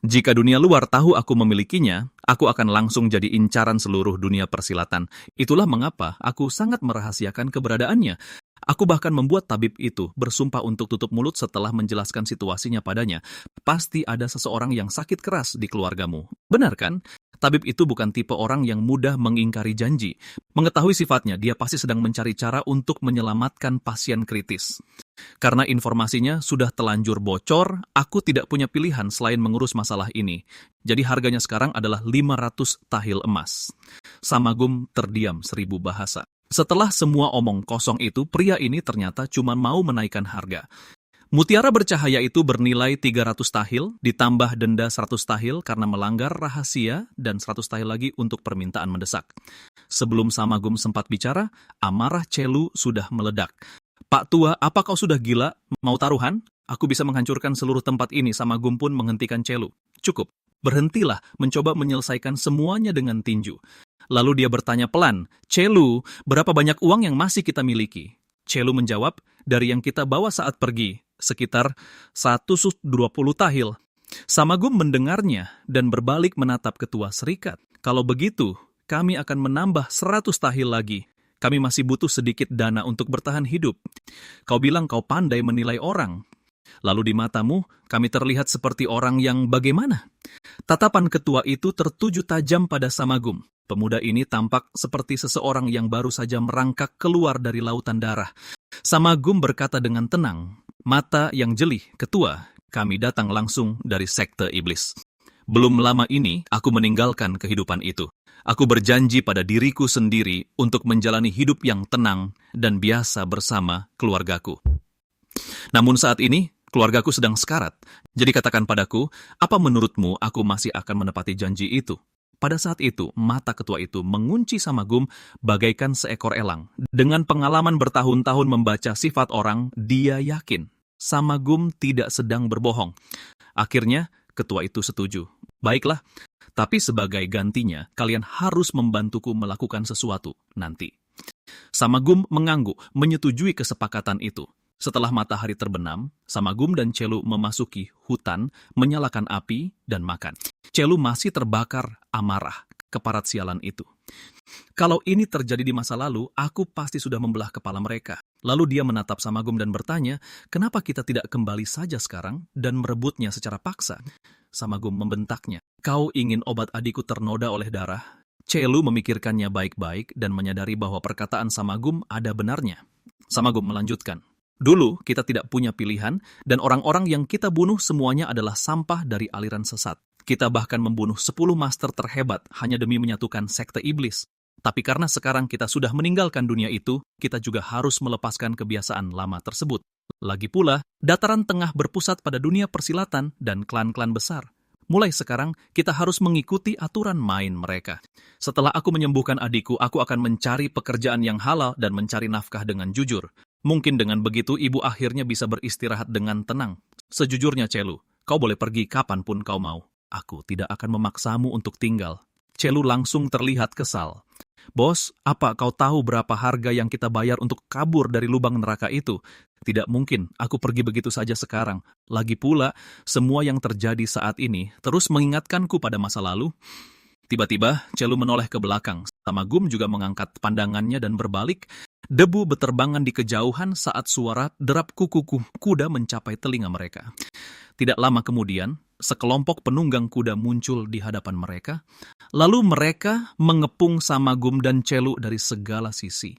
Jika dunia luar tahu aku memilikinya, aku akan langsung jadi incaran seluruh dunia persilatan. Itulah mengapa aku sangat merahasiakan keberadaannya. Aku bahkan membuat tabib itu bersumpah untuk tutup mulut setelah menjelaskan situasinya padanya. Pasti ada seseorang yang sakit keras di keluargamu. Benar kan? Tabib itu bukan tipe orang yang mudah mengingkari janji. Mengetahui sifatnya, dia pasti sedang mencari cara untuk menyelamatkan pasien kritis. Karena informasinya sudah telanjur bocor, aku tidak punya pilihan selain mengurus masalah ini. Jadi harganya sekarang adalah 500 tahil emas. Samagum terdiam 1000 bahasa. Setelah semua omong kosong itu, pria ini ternyata cuma mau menaikkan harga. Mutiara bercahaya itu bernilai 300 tahil, ditambah denda 100 tahil karena melanggar rahasia dan 100 tahil lagi untuk permintaan mendesak. Sebelum Samagum sempat bicara, amarah Chelu sudah meledak. Pak Tua, apa kau sudah gila? Mau taruhan? Aku bisa menghancurkan seluruh tempat ini. Samagum pun menghentikan Chelu. Cukup, berhentilah mencoba menyelesaikan semuanya dengan tinju. Lalu dia bertanya pelan, Chelu, berapa banyak uang yang masih kita miliki? Chelu menjawab, dari yang kita bawa saat pergi, sekitar 120 tahil. Samagum mendengarnya dan berbalik menatap ketua serikat. Kalau begitu, kami akan menambah 100 tahil lagi. Kami masih butuh sedikit dana untuk bertahan hidup. Kau bilang kau pandai menilai orang. Lalu di matamu, kami terlihat seperti orang yang bagaimana? Tatapan ketua itu tertuju tajam pada Samagum. Pemuda ini tampak seperti seseorang yang baru saja merangkak keluar dari lautan darah. Samagum berkata dengan tenang, "Mata yang jeli, ketua, kami datang langsung dari sekte iblis. Belum lama ini, aku meninggalkan kehidupan itu. Aku berjanji pada diriku sendiri untuk menjalani hidup yang tenang dan biasa bersama keluargaku. Namun saat ini, keluargaku sedang sekarat. Jadi katakan padaku, apa menurutmu aku masih akan menepati janji itu?" Pada saat itu, mata ketua itu mengunci Samagum bagaikan seekor elang. Dengan pengalaman bertahun-tahun membaca sifat orang, dia yakin Samagum tidak sedang berbohong. Akhirnya, ketua itu setuju. "Baiklah, tapi sebagai gantinya, kalian harus membantuku melakukan sesuatu nanti." Samagum mengangguk, menyetujui kesepakatan itu. Setelah matahari terbenam, Samagum dan Celu memasuki hutan, menyalakan api, dan makan. Celu masih terbakar amarah keparat sialan itu. "Kalau ini terjadi di masa lalu, aku pasti sudah membelah kepala mereka." Lalu dia menatap Samagum dan bertanya, "Kenapa kita tidak kembali saja sekarang dan merebutnya secara paksa?" Samagum membentaknya, "Kau ingin obat adikku ternoda oleh darah?" Celu memikirkannya baik-baik dan menyadari bahwa perkataan Samagum ada benarnya. Samagum melanjutkan, "Dulu kita tidak punya pilihan dan orang-orang yang kita bunuh semuanya adalah sampah dari aliran sesat. Kita bahkan membunuh 10 master terhebat hanya demi menyatukan sekte iblis. Tapi karena sekarang kita sudah meninggalkan dunia itu, kita juga harus melepaskan kebiasaan lama tersebut. Lagi pula, dataran tengah berpusat pada dunia persilatan dan klan-klan besar. Mulai sekarang, kita harus mengikuti aturan main mereka. Setelah aku menyembuhkan adikku, aku akan mencari pekerjaan yang halal dan mencari nafkah dengan jujur. Mungkin dengan begitu ibu akhirnya bisa beristirahat dengan tenang. Sejujurnya, Celu, kau boleh pergi kapanpun kau mau. Aku tidak akan memaksamu untuk tinggal." Celu langsung terlihat kesal. "Bos, apa kau tahu berapa harga yang kita bayar untuk kabur dari lubang neraka itu? Tidak mungkin, aku pergi begitu saja sekarang. Lagi pula, semua yang terjadi saat ini terus mengingatkanku pada masa lalu." Tiba-tiba, Celu menoleh ke belakang. Samagum juga mengangkat pandangannya dan berbalik. Debu beterbangan di kejauhan saat suara derap kuku kuda mencapai telinga mereka. Tidak lama kemudian, sekelompok penunggang kuda muncul di hadapan mereka. Lalu mereka mengepung Samagum dan Celu dari segala sisi.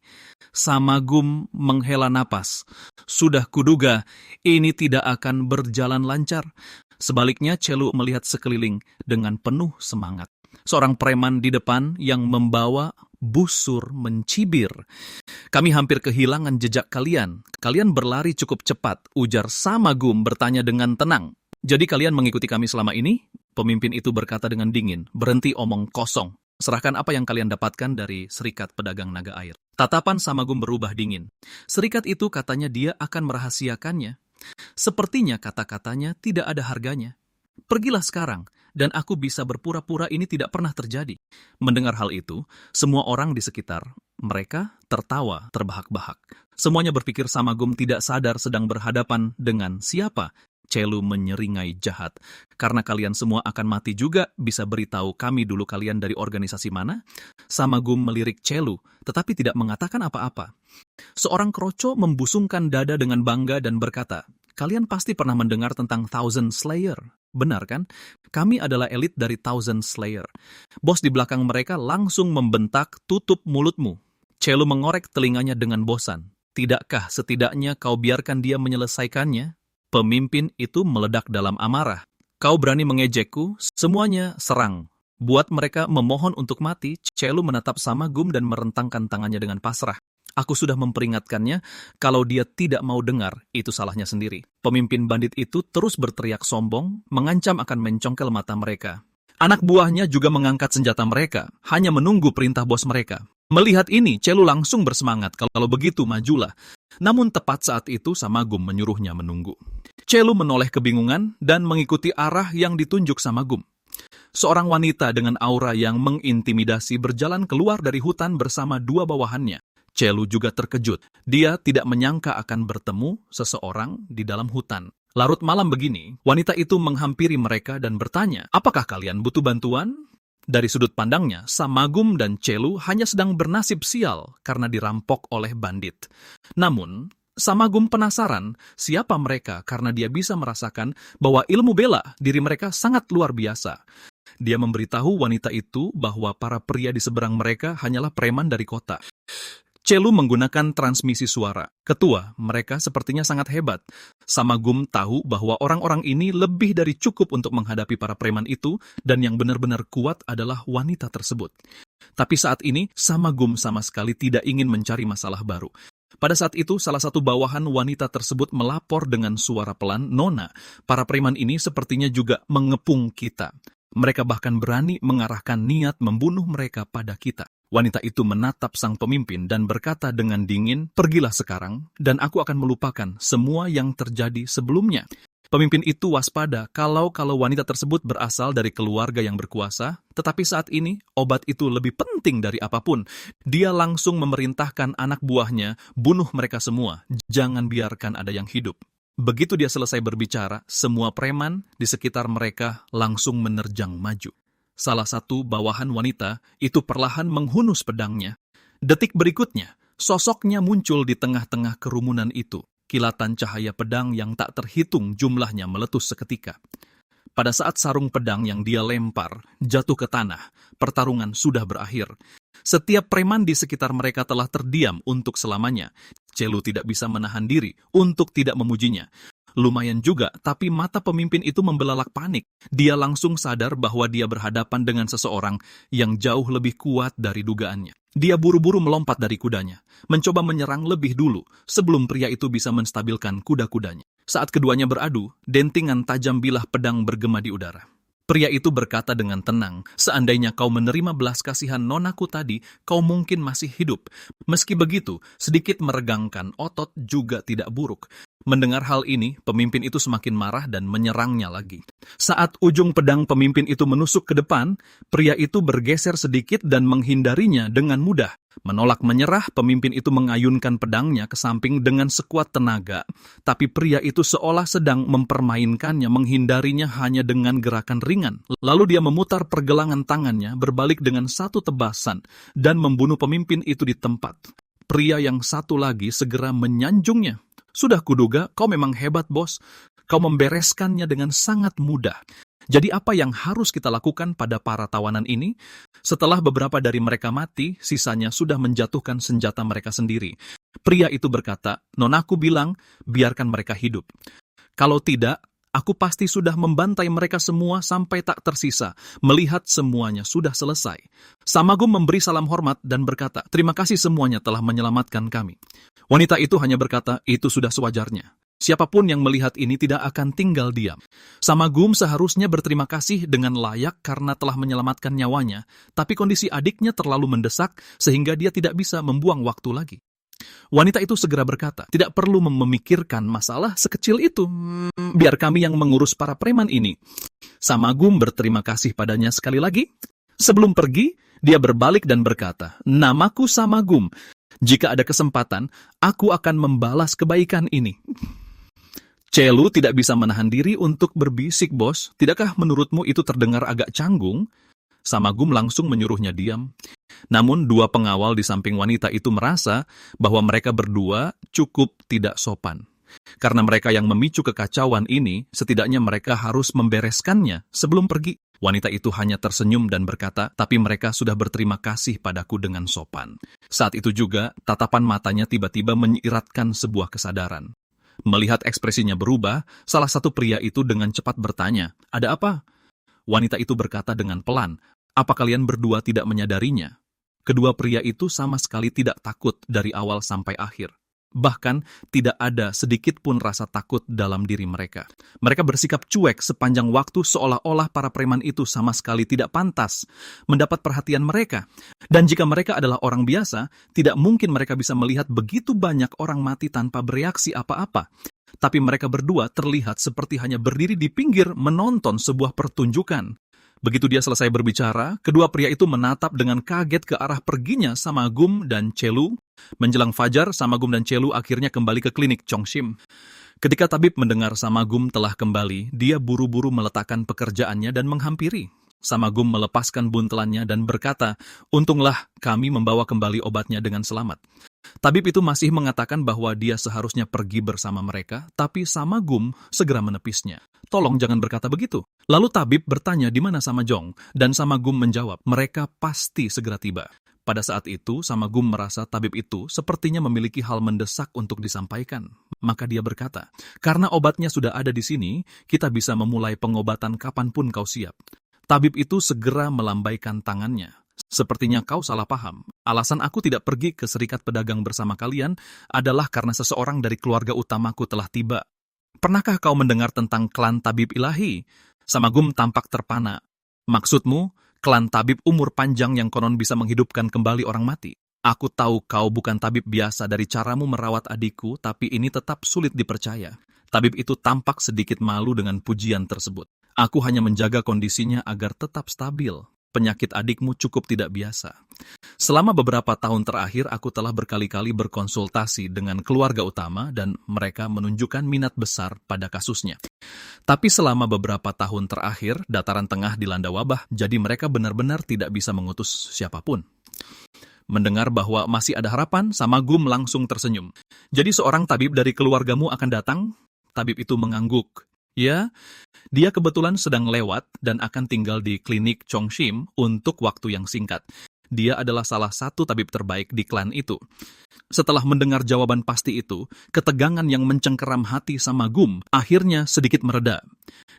Samagum menghela napas. Sudah kuduga, ini tidak akan berjalan lancar. Sebaliknya, Celu melihat sekeliling dengan penuh semangat. Seorang preman di depan yang membawa busur mencibir. "Kami hampir kehilangan jejak kalian. Kalian berlari cukup cepat," ujar Samagum bertanya dengan tenang. "Jadi kalian mengikuti kami selama ini?" Pemimpin itu berkata dengan dingin, "Berhenti omong kosong. Serahkan apa yang kalian dapatkan dari Serikat Pedagang Naga Air." Tatapan Samagum berubah dingin. Serikat itu katanya dia akan merahasiakannya. Sepertinya kata-katanya tidak ada harganya. "Pergilah sekarang, dan aku bisa berpura-pura ini tidak pernah terjadi." Mendengar hal itu, semua orang di sekitar mereka tertawa terbahak-bahak. Semuanya berpikir Samagum tidak sadar sedang berhadapan dengan siapa. Celu menyeringai jahat. "Karena kalian semua akan mati juga, bisa beritahu kami dulu kalian dari organisasi mana?" Samagum melirik Celu, tetapi tidak mengatakan apa-apa. Seorang kroco membusungkan dada dengan bangga dan berkata, "Kalian pasti pernah mendengar tentang Thousand Slayer. Benar kan? Kami adalah elit dari Thousand Slayer." Bos di belakang mereka langsung membentak, "Tutup mulutmu." Celu mengorek telinganya dengan bosan. "Tidakkah setidaknya kau biarkan dia menyelesaikannya?" Pemimpin itu meledak dalam amarah. "Kau berani mengejekku? Semuanya serang." Buat mereka memohon untuk mati, Celu menatap Samagum dan merentangkan tangannya dengan pasrah. "Aku sudah memperingatkannya, kalau dia tidak mau dengar, itu salahnya sendiri." Pemimpin bandit itu terus berteriak sombong, mengancam akan mencongkel mata mereka. Anak buahnya juga mengangkat senjata mereka, hanya menunggu perintah bos mereka. Melihat ini, Celu langsung bersemangat, "Kalau begitu majulah." Namun tepat saat itu Samagum menyuruhnya menunggu. Celu menoleh kebingungan dan mengikuti arah yang ditunjuk Samagum. Seorang wanita dengan aura yang mengintimidasi berjalan keluar dari hutan bersama dua bawahannya. Celu juga terkejut. Dia tidak menyangka akan bertemu seseorang di dalam hutan. Larut malam begini, wanita itu menghampiri mereka dan bertanya, "Apakah kalian butuh bantuan?" Dari sudut pandangnya, Samagum dan Celu hanya sedang bernasib sial karena dirampok oleh bandit. Namun, Samagum penasaran siapa mereka karena dia bisa merasakan bahwa ilmu bela diri mereka sangat luar biasa. Dia memberitahu wanita itu bahwa para pria di seberang mereka hanyalah preman dari kota. Chelu menggunakan transmisi suara. Ketua, mereka sepertinya sangat hebat. Samagum tahu bahwa orang-orang ini lebih dari cukup untuk menghadapi para preman itu, dan yang benar-benar kuat adalah wanita tersebut. Tapi saat ini, Samagum sama sekali tidak ingin mencari masalah baru. Pada saat itu, salah satu bawahan wanita tersebut melapor dengan suara pelan, "Nona, para preman ini sepertinya juga mengepung kita. Mereka bahkan berani mengarahkan niat membunuh mereka pada kita." Wanita itu menatap sang pemimpin dan berkata dengan dingin, "Pergilah sekarang, dan aku akan melupakan semua yang terjadi sebelumnya." Pemimpin itu waspada kalau wanita tersebut berasal dari keluarga yang berkuasa, tetapi saat ini obat itu lebih penting dari apapun. Dia langsung memerintahkan anak buahnya, "Bunuh mereka semua, jangan biarkan ada yang hidup." Begitu dia selesai berbicara, semua preman di sekitar mereka langsung menerjang maju. Salah satu bawahan wanita itu perlahan menghunus pedangnya. Detik berikutnya, sosoknya muncul di tengah-tengah kerumunan itu. Kilatan cahaya pedang yang tak terhitung jumlahnya meletus seketika. Pada saat sarung pedang yang dia lempar jatuh ke tanah, pertarungan sudah berakhir. Setiap preman di sekitar mereka telah terdiam untuk selamanya. Chelu tidak bisa menahan diri untuk tidak memujinya. Lumayan juga, tapi mata pemimpin itu membelalak panik. Dia langsung sadar bahwa dia berhadapan dengan seseorang yang jauh lebih kuat dari dugaannya. Dia buru-buru melompat dari kudanya, mencoba menyerang lebih dulu sebelum pria itu bisa menstabilkan kuda-kudanya. Saat keduanya beradu, dentingan tajam bilah pedang bergema di udara. Pria itu berkata dengan tenang, "Seandainya kau menerima belas kasihan nonaku tadi, kau mungkin masih hidup." Meski begitu, sedikit meregangkan otot juga tidak buruk. Mendengar hal ini, pemimpin itu semakin marah dan menyerangnya lagi. Saat ujung pedang pemimpin itu menusuk ke depan, pria itu bergeser sedikit dan menghindarinya dengan mudah. Menolak menyerah, pemimpin itu mengayunkan pedangnya ke samping dengan sekuat tenaga. Tapi pria itu seolah sedang mempermainkannya, menghindarinya hanya dengan gerakan ringan. Lalu dia memutar pergelangan tangannya berbalik dengan satu tebasan dan membunuh pemimpin itu di tempat. Pria yang satu lagi segera menyanjungnya. "Sudah kuduga, kau memang hebat, bos. Kau membereskannya dengan sangat mudah." Jadi apa yang harus kita lakukan pada para tawanan ini? Setelah beberapa dari mereka mati, sisanya sudah menjatuhkan senjata mereka sendiri. Pria itu berkata, "Nonaku bilang, biarkan mereka hidup. Kalau tidak, aku pasti sudah membantai mereka semua sampai tak tersisa, melihat semuanya sudah selesai." Samagum memberi salam hormat dan berkata, "Terima kasih semuanya telah menyelamatkan kami." Wanita itu hanya berkata, "Itu sudah sewajarnya. Siapapun yang melihat ini tidak akan tinggal diam." Samagum seharusnya berterima kasih dengan layak karena telah menyelamatkan nyawanya, tapi kondisi adiknya terlalu mendesak sehingga dia tidak bisa membuang waktu lagi. Wanita itu segera berkata, "Tidak perlu memikirkan masalah sekecil itu. Biar kami yang mengurus para preman ini." Samagum berterima kasih padanya sekali lagi. Sebelum pergi, dia berbalik dan berkata, "Namaku Samagum. Jika ada kesempatan, aku akan membalas kebaikan ini." Chelu tidak bisa menahan diri untuk berbisik, "Bos, tidakkah menurutmu itu terdengar agak canggung?" Samagum langsung menyuruhnya diam. Namun dua pengawal di samping wanita itu merasa bahwa mereka berdua cukup tidak sopan. Karena mereka yang memicu kekacauan ini, setidaknya mereka harus membereskannya sebelum pergi. Wanita itu hanya tersenyum dan berkata, "Tapi mereka sudah berterima kasih padaku dengan sopan." Saat itu juga, tatapan matanya tiba-tiba menyiratkan sebuah kesadaran. Melihat ekspresinya berubah, salah satu pria itu dengan cepat bertanya, "Ada apa?" Wanita itu berkata dengan pelan, "Apa kalian berdua tidak menyadarinya?" Kedua pria itu sama sekali tidak takut dari awal sampai akhir. Bahkan tidak ada sedikit pun rasa takut dalam diri mereka. Mereka bersikap cuek sepanjang waktu seolah-olah para preman itu sama sekali tidak pantas mendapat perhatian mereka. Dan jika mereka adalah orang biasa, tidak mungkin mereka bisa melihat begitu banyak orang mati tanpa bereaksi apa-apa. Tapi mereka berdua terlihat seperti hanya berdiri di pinggir menonton sebuah pertunjukan. Begitu dia selesai berbicara, kedua pria itu menatap dengan kaget ke arah perginya Samagum dan Chelu. Menjelang fajar, Samagum dan Chelu akhirnya kembali ke klinik Chongshim. Ketika tabib mendengar Samagum telah kembali, dia buru-buru meletakkan pekerjaannya dan menghampiri. Samagum melepaskan buntelannya dan berkata, "Untunglah kami membawa kembali obatnya dengan selamat." Tabib itu masih mengatakan bahwa dia seharusnya pergi bersama mereka, tapi Samagum segera menepisnya. Tolong jangan berkata begitu. Lalu tabib bertanya di mana Samajong, dan Samagum menjawab, mereka pasti segera tiba. Pada saat itu, Samagum merasa tabib itu sepertinya memiliki hal mendesak untuk disampaikan. Maka dia berkata, karena obatnya sudah ada di sini, kita bisa memulai pengobatan kapanpun kau siap. Tabib itu segera melambaikan tangannya. Sepertinya kau salah paham. Alasan aku tidak pergi ke serikat pedagang bersama kalian adalah karena seseorang dari keluarga utamaku telah tiba. Pernahkah kau mendengar tentang klan tabib ilahi? Samagum tampak terpana. Maksudmu, klan tabib umur panjang yang konon bisa menghidupkan kembali orang mati? Aku tahu kau bukan tabib biasa dari caramu merawat adikku, tapi ini tetap sulit dipercaya. Tabib itu tampak sedikit malu dengan pujian tersebut. Aku hanya menjaga kondisinya agar tetap stabil. Penyakit adikmu cukup tidak biasa. Selama beberapa tahun terakhir, aku telah berkali-kali berkonsultasi dengan keluarga utama dan mereka menunjukkan minat besar pada kasusnya. Tapi selama beberapa tahun terakhir, dataran tengah dilanda wabah, jadi mereka benar-benar tidak bisa mengutus siapapun. Mendengar bahwa masih ada harapan, Samagum langsung tersenyum. Jadi seorang tabib dari keluargamu akan datang? Tabib itu mengangguk. Ya, dia kebetulan sedang lewat dan akan tinggal di klinik Chongshim untuk waktu yang singkat. Dia adalah salah satu tabib terbaik di klan itu. Setelah mendengar jawaban pasti itu, ketegangan yang mencengkeram hati Samagum akhirnya sedikit mereda.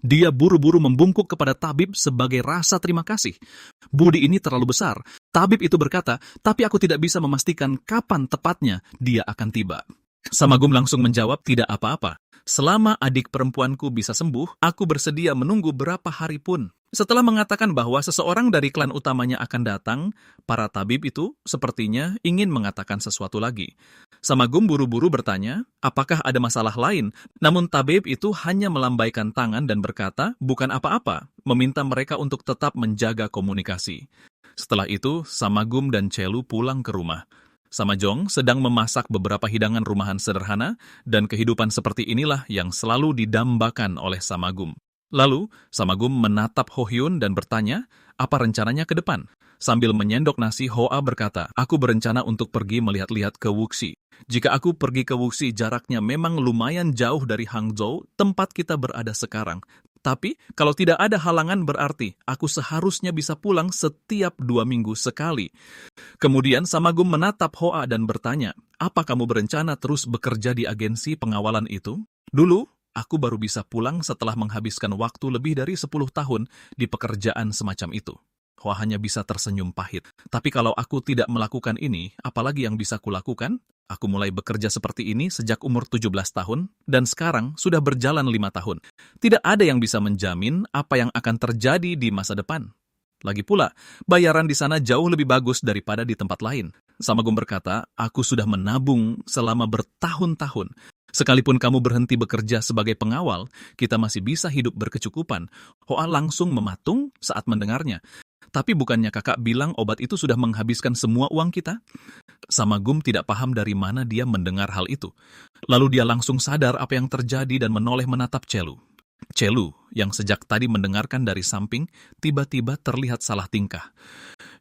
Dia buru-buru membungkuk kepada tabib sebagai rasa terima kasih. Budi ini terlalu besar. Tabib itu berkata, tapi aku tidak bisa memastikan kapan tepatnya dia akan tiba. Samagum langsung menjawab, tidak apa-apa. Selama adik perempuanku bisa sembuh, aku bersedia menunggu berapa hari pun. Setelah mengatakan bahwa seseorang dari klan utamanya akan datang, para tabib itu sepertinya ingin mengatakan sesuatu lagi. Samagum buru-buru bertanya, apakah ada masalah lain? Namun tabib itu hanya melambaikan tangan dan berkata, bukan apa-apa, meminta mereka untuk tetap menjaga komunikasi. Setelah itu, Samagum dan Chelu pulang ke rumah. Samajong sedang memasak beberapa hidangan rumahan sederhana, dan kehidupan seperti inilah yang selalu didambakan oleh Samagum. Lalu, Samagum menatap Ho Hyun dan bertanya, apa rencananya ke depan? Sambil menyendok nasi, Hoa berkata, aku berencana untuk pergi melihat-lihat ke Wuxi. Jika aku pergi ke Wuxi, jaraknya memang lumayan jauh dari Hangzhou, tempat kita berada sekarang. Tapi, kalau tidak ada halangan berarti, aku seharusnya bisa pulang setiap 2 minggu sekali. Kemudian Samagum menatap Hoa dan bertanya, apa kamu berencana terus bekerja di agensi pengawalan itu? Dulu, aku baru bisa pulang setelah menghabiskan waktu lebih dari 10 tahun di pekerjaan semacam itu. Hoa hanya bisa tersenyum pahit. Tapi kalau aku tidak melakukan ini, apalagi yang bisa kulakukan? Aku mulai bekerja seperti ini sejak umur 17 tahun, dan sekarang sudah berjalan 5 tahun. Tidak ada yang bisa menjamin apa yang akan terjadi di masa depan. Lagi pula, bayaran di sana jauh lebih bagus daripada di tempat lain. Samagum berkata, aku sudah menabung selama bertahun-tahun. Sekalipun kamu berhenti bekerja sebagai pengawal, kita masih bisa hidup berkecukupan. Hoa langsung mematung saat mendengarnya. Tapi bukannya kakak bilang obat itu sudah menghabiskan semua uang kita? Samagum tidak paham dari mana dia mendengar hal itu. Lalu dia langsung sadar apa yang terjadi dan menoleh menatap Chelu. Chelu, yang sejak tadi mendengarkan dari samping, tiba-tiba terlihat salah tingkah.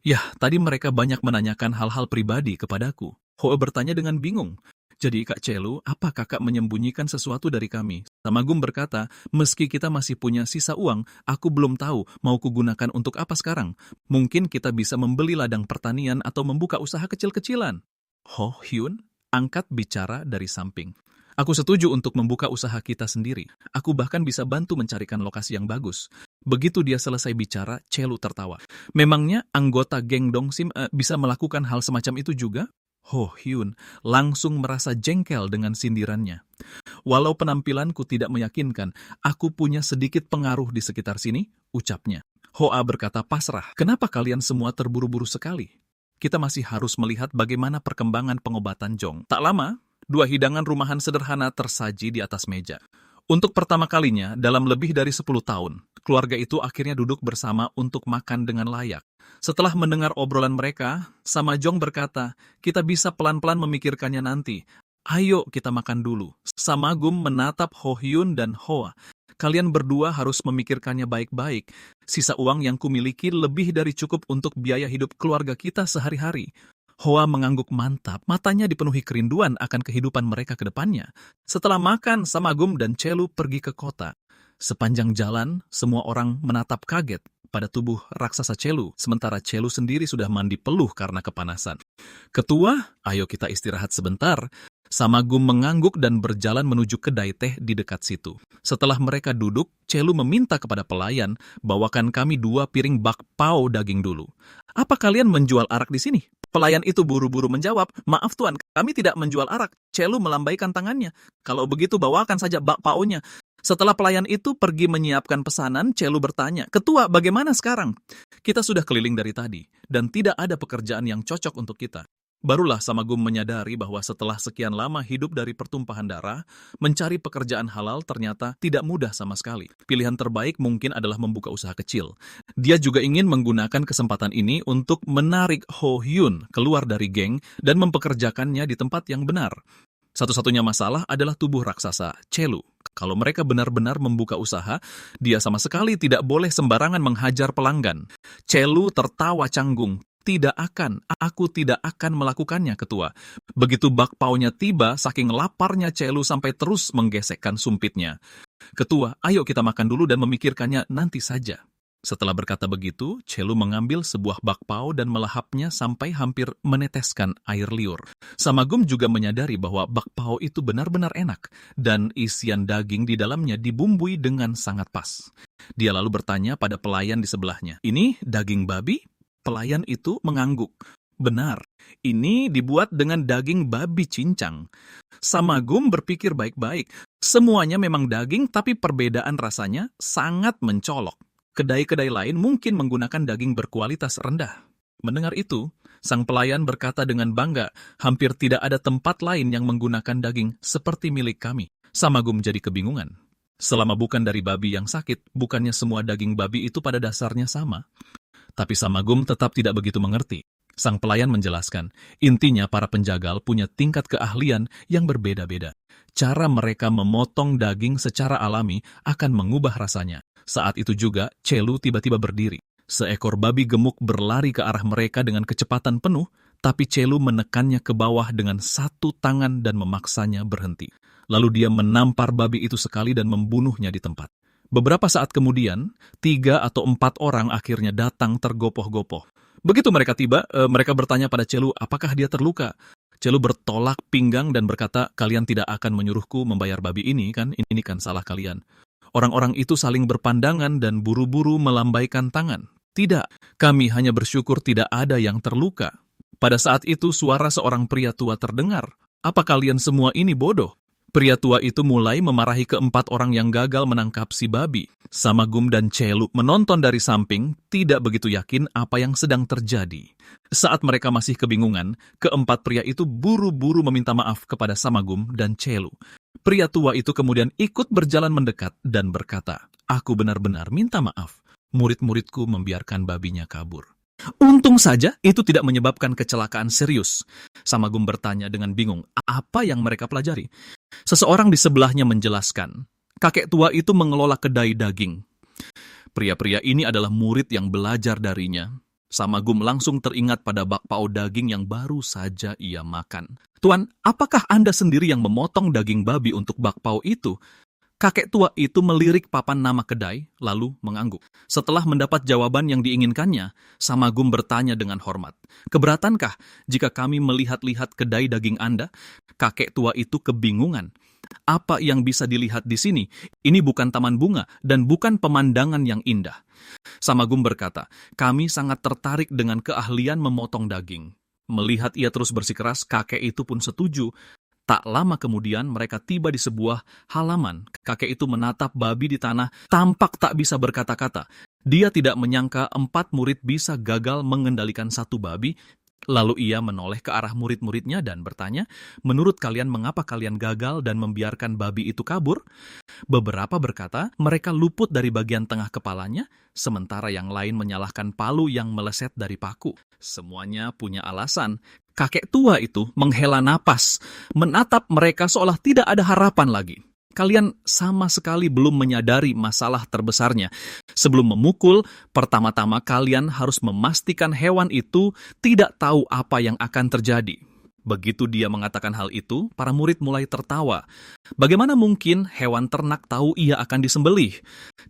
Yah, tadi mereka banyak menanyakan hal-hal pribadi kepadaku. Hoa bertanya dengan bingung. Jadi Kak Chelu, apa kakak menyembunyikan sesuatu dari kami? Samagum berkata, meski kita masih punya sisa uang, aku belum tahu mau kugunakan untuk apa sekarang. Mungkin kita bisa membeli ladang pertanian atau membuka usaha kecil-kecilan. Ho Hyun angkat bicara dari samping. Aku setuju untuk membuka usaha kita sendiri. Aku bahkan bisa bantu mencarikan lokasi yang bagus. Begitu dia selesai bicara, Chelu tertawa. Memangnya anggota geng Dongsim bisa melakukan hal semacam itu juga? Ho Hyun langsung merasa jengkel dengan sindirannya. Walau penampilanku tidak meyakinkan, aku punya sedikit pengaruh di sekitar sini, ucapnya. Hoa berkata pasrah, kenapa kalian semua terburu-buru sekali? Kita masih harus melihat bagaimana perkembangan pengobatan Jong. Tak lama, 2 hidangan rumahan sederhana tersaji di atas meja. Untuk pertama kalinya dalam lebih dari 10 tahun, keluarga itu akhirnya duduk bersama untuk makan dengan layak. Setelah mendengar obrolan mereka, Samajong berkata, kita bisa pelan-pelan memikirkannya nanti. Ayo kita makan dulu. Samagum menatap Ho Hyun dan Hoa. Kalian berdua harus memikirkannya baik-baik. Sisa uang yang kumiliki lebih dari cukup untuk biaya hidup keluarga kita sehari-hari. Hoa mengangguk mantap, matanya dipenuhi kerinduan akan kehidupan mereka ke depannya. Setelah makan, Samagum dan Chelu pergi ke kota. Sepanjang jalan, semua orang menatap kaget pada tubuh raksasa Chelu, sementara Chelu sendiri sudah mandi peluh karena kepanasan. Ketua, ayo kita istirahat sebentar. Samagum mengangguk dan berjalan menuju kedai teh di dekat situ. Setelah mereka duduk, Chelu meminta kepada pelayan, bawakan kami 2 piring bakpao daging dulu. Apa kalian menjual arak di sini? Pelayan itu buru-buru menjawab, maaf tuan, kami tidak menjual arak. Chelu melambaikan tangannya. Kalau begitu bawakan saja bakpaonya. Setelah pelayan itu pergi menyiapkan pesanan, Chelu bertanya, Ketua, bagaimana sekarang? Kita sudah keliling dari tadi, dan tidak ada pekerjaan yang cocok untuk kita. Barulah Samagum menyadari bahwa setelah sekian lama hidup dari pertumpahan darah, mencari pekerjaan halal ternyata tidak mudah sama sekali. Pilihan terbaik mungkin adalah membuka usaha kecil. Dia juga ingin menggunakan kesempatan ini untuk menarik Ho Hyun keluar dari geng dan mempekerjakannya di tempat yang benar. Satu-satunya masalah adalah tubuh raksasa, Chelu. Kalau mereka benar-benar membuka usaha, dia sama sekali tidak boleh sembarangan menghajar pelanggan. Chelu tertawa canggung. Aku tidak akan melakukannya, Ketua. Begitu bakpaonya tiba, saking laparnya Chelu sampai terus menggesekkan sumpitnya. Ketua, ayo kita makan dulu dan memikirkannya nanti saja. Setelah berkata begitu, Chelu mengambil sebuah bakpao dan melahapnya sampai hampir meneteskan air liur. Samagum juga menyadari bahwa bakpao itu benar-benar enak, dan isian daging di dalamnya dibumbui dengan sangat pas. Dia lalu bertanya pada pelayan di sebelahnya, ini daging babi? Pelayan itu mengangguk. Benar, ini dibuat dengan daging babi cincang. Samagum berpikir baik-baik. Semuanya memang daging, tapi perbedaan rasanya sangat mencolok. Kedai-kedai lain mungkin menggunakan daging berkualitas rendah. Mendengar itu, sang pelayan berkata dengan bangga, hampir tidak ada tempat lain yang menggunakan daging seperti milik kami. Samagum jadi kebingungan. Selama bukan dari babi yang sakit, bukannya semua daging babi itu pada dasarnya sama? Tapi Samagum tetap tidak begitu mengerti. Sang pelayan menjelaskan, intinya para penjagal punya tingkat keahlian yang berbeda-beda. Cara mereka memotong daging secara alami akan mengubah rasanya. Saat itu juga, Chelu tiba-tiba berdiri. Seekor babi gemuk berlari ke arah mereka dengan kecepatan penuh, tapi Chelu menekannya ke bawah dengan satu tangan dan memaksanya berhenti. Lalu dia menampar babi itu sekali dan membunuhnya di tempat. Beberapa saat kemudian, 3 atau 4 orang akhirnya datang tergopoh-gopoh. Begitu mereka tiba, mereka bertanya pada Chelu, apakah dia terluka? Chelu bertolak pinggang dan berkata, kalian tidak akan menyuruhku membayar babi ini kan? Ini kan salah kalian. Orang-orang itu saling berpandangan dan buru-buru melambaikan tangan. Tidak, kami hanya bersyukur tidak ada yang terluka. Pada saat itu suara seorang pria tua terdengar. Apa kalian semua ini bodoh? Pria tua itu mulai memarahi keempat orang yang gagal menangkap si babi. Samagum dan Chelu menonton dari samping, tidak begitu yakin apa yang sedang terjadi. Saat mereka masih kebingungan, keempat pria itu buru-buru meminta maaf kepada Samagum dan Chelu. Pria tua itu kemudian ikut berjalan mendekat dan berkata, aku benar-benar minta maaf. Murid-muridku membiarkan babinya kabur. Untung saja itu tidak menyebabkan kecelakaan serius. Samagum bertanya dengan bingung, apa yang mereka pelajari? Seseorang di sebelahnya menjelaskan, kakek tua itu mengelola kedai daging. Pria-pria ini adalah murid yang belajar darinya. Samagum langsung teringat pada bakpao daging yang baru saja ia makan. Tuan, apakah Anda sendiri yang memotong daging babi untuk bakpao itu? Kakek tua itu melirik papan nama kedai, lalu mengangguk. Setelah mendapat jawaban yang diinginkannya, Samagum bertanya dengan hormat, keberatankah jika kami melihat-lihat kedai daging Anda? Kakek tua itu kebingungan. Apa yang bisa dilihat di sini? Ini bukan taman bunga dan bukan pemandangan yang indah. Samagum berkata, kami sangat tertarik dengan keahlian memotong daging. Melihat ia terus bersikeras, kakek itu pun setuju. Tak lama kemudian mereka tiba di sebuah halaman. Kakek itu menatap babi di tanah, tampak tak bisa berkata-kata. Dia tidak menyangka 4 murid bisa gagal mengendalikan satu babi. Lalu ia menoleh ke arah murid-muridnya dan bertanya, menurut kalian mengapa kalian gagal dan membiarkan babi itu kabur? Beberapa berkata, mereka luput dari bagian tengah kepalanya, sementara yang lain menyalahkan palu yang meleset dari paku. Semuanya punya alasan. Kakek tua itu menghela napas, menatap mereka seolah tidak ada harapan lagi. Kalian sama sekali belum menyadari masalah terbesarnya. Sebelum memukul, pertama-tama kalian harus memastikan hewan itu tidak tahu apa yang akan terjadi. Begitu dia mengatakan hal itu, para murid mulai tertawa. Bagaimana mungkin hewan ternak tahu ia akan disembelih?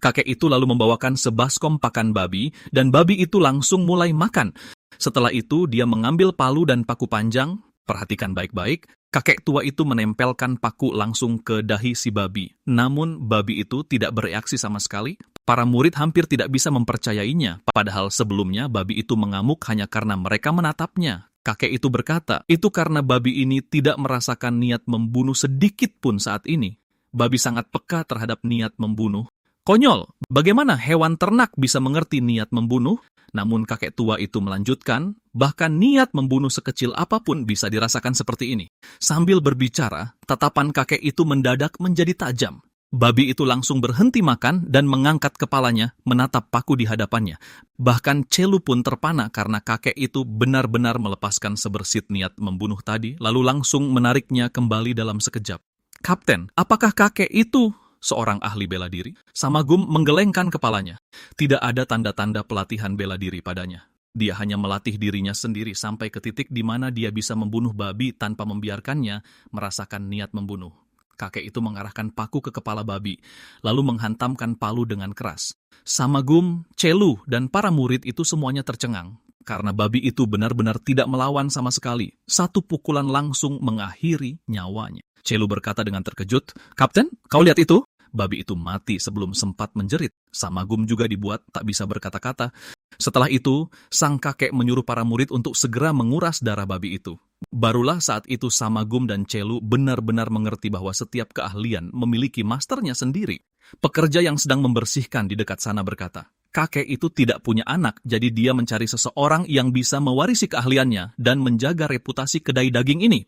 Kakek itu lalu membawakan sebaskom pakan babi, dan babi itu langsung mulai makan. Setelah itu, dia mengambil palu dan paku panjang. Perhatikan baik-baik, kakek tua itu menempelkan paku langsung ke dahi si babi. Namun, babi itu tidak bereaksi sama sekali. Para murid hampir tidak bisa mempercayainya, padahal sebelumnya babi itu mengamuk hanya karena mereka menatapnya. Kakek itu berkata, itu karena babi ini tidak merasakan niat membunuh sedikit pun saat ini. Babi sangat peka terhadap niat membunuh. Konyol, bagaimana hewan ternak bisa mengerti niat membunuh? Namun kakek tua itu melanjutkan, bahkan niat membunuh sekecil apapun bisa dirasakan seperti ini. Sambil berbicara, tatapan kakek itu mendadak menjadi tajam. Babi itu langsung berhenti makan dan mengangkat kepalanya, menatap paku di hadapannya. Bahkan Celu pun terpana karena kakek itu benar-benar melepaskan sebersit niat membunuh tadi, lalu langsung menariknya kembali dalam sekejap. Kapten, apakah kakek itu seorang ahli bela diri? Samagum menggelengkan kepalanya. Tidak ada tanda-tanda pelatihan bela diri padanya. Dia hanya melatih dirinya sendiri sampai ke titik di mana dia bisa membunuh babi tanpa membiarkannya merasakan niat membunuh. Kakek itu mengarahkan paku ke kepala babi, lalu menghantamkan palu dengan keras. Samagum, Celu, dan para murid itu semuanya tercengang. Karena babi itu benar-benar tidak melawan sama sekali. Satu pukulan langsung mengakhiri nyawanya. Celu berkata dengan terkejut, "Kapten, kau lihat itu?" Babi itu mati sebelum sempat menjerit. Samagum juga dibuat tak bisa berkata-kata. Setelah itu, sang kakek menyuruh para murid untuk segera menguras darah babi itu. Barulah saat itu Samagum dan Celu benar-benar mengerti bahwa setiap keahlian memiliki masternya sendiri. Pekerja yang sedang membersihkan di dekat sana berkata, "Kakek itu tidak punya anak, jadi dia mencari seseorang yang bisa mewarisi keahliannya dan menjaga reputasi kedai daging ini."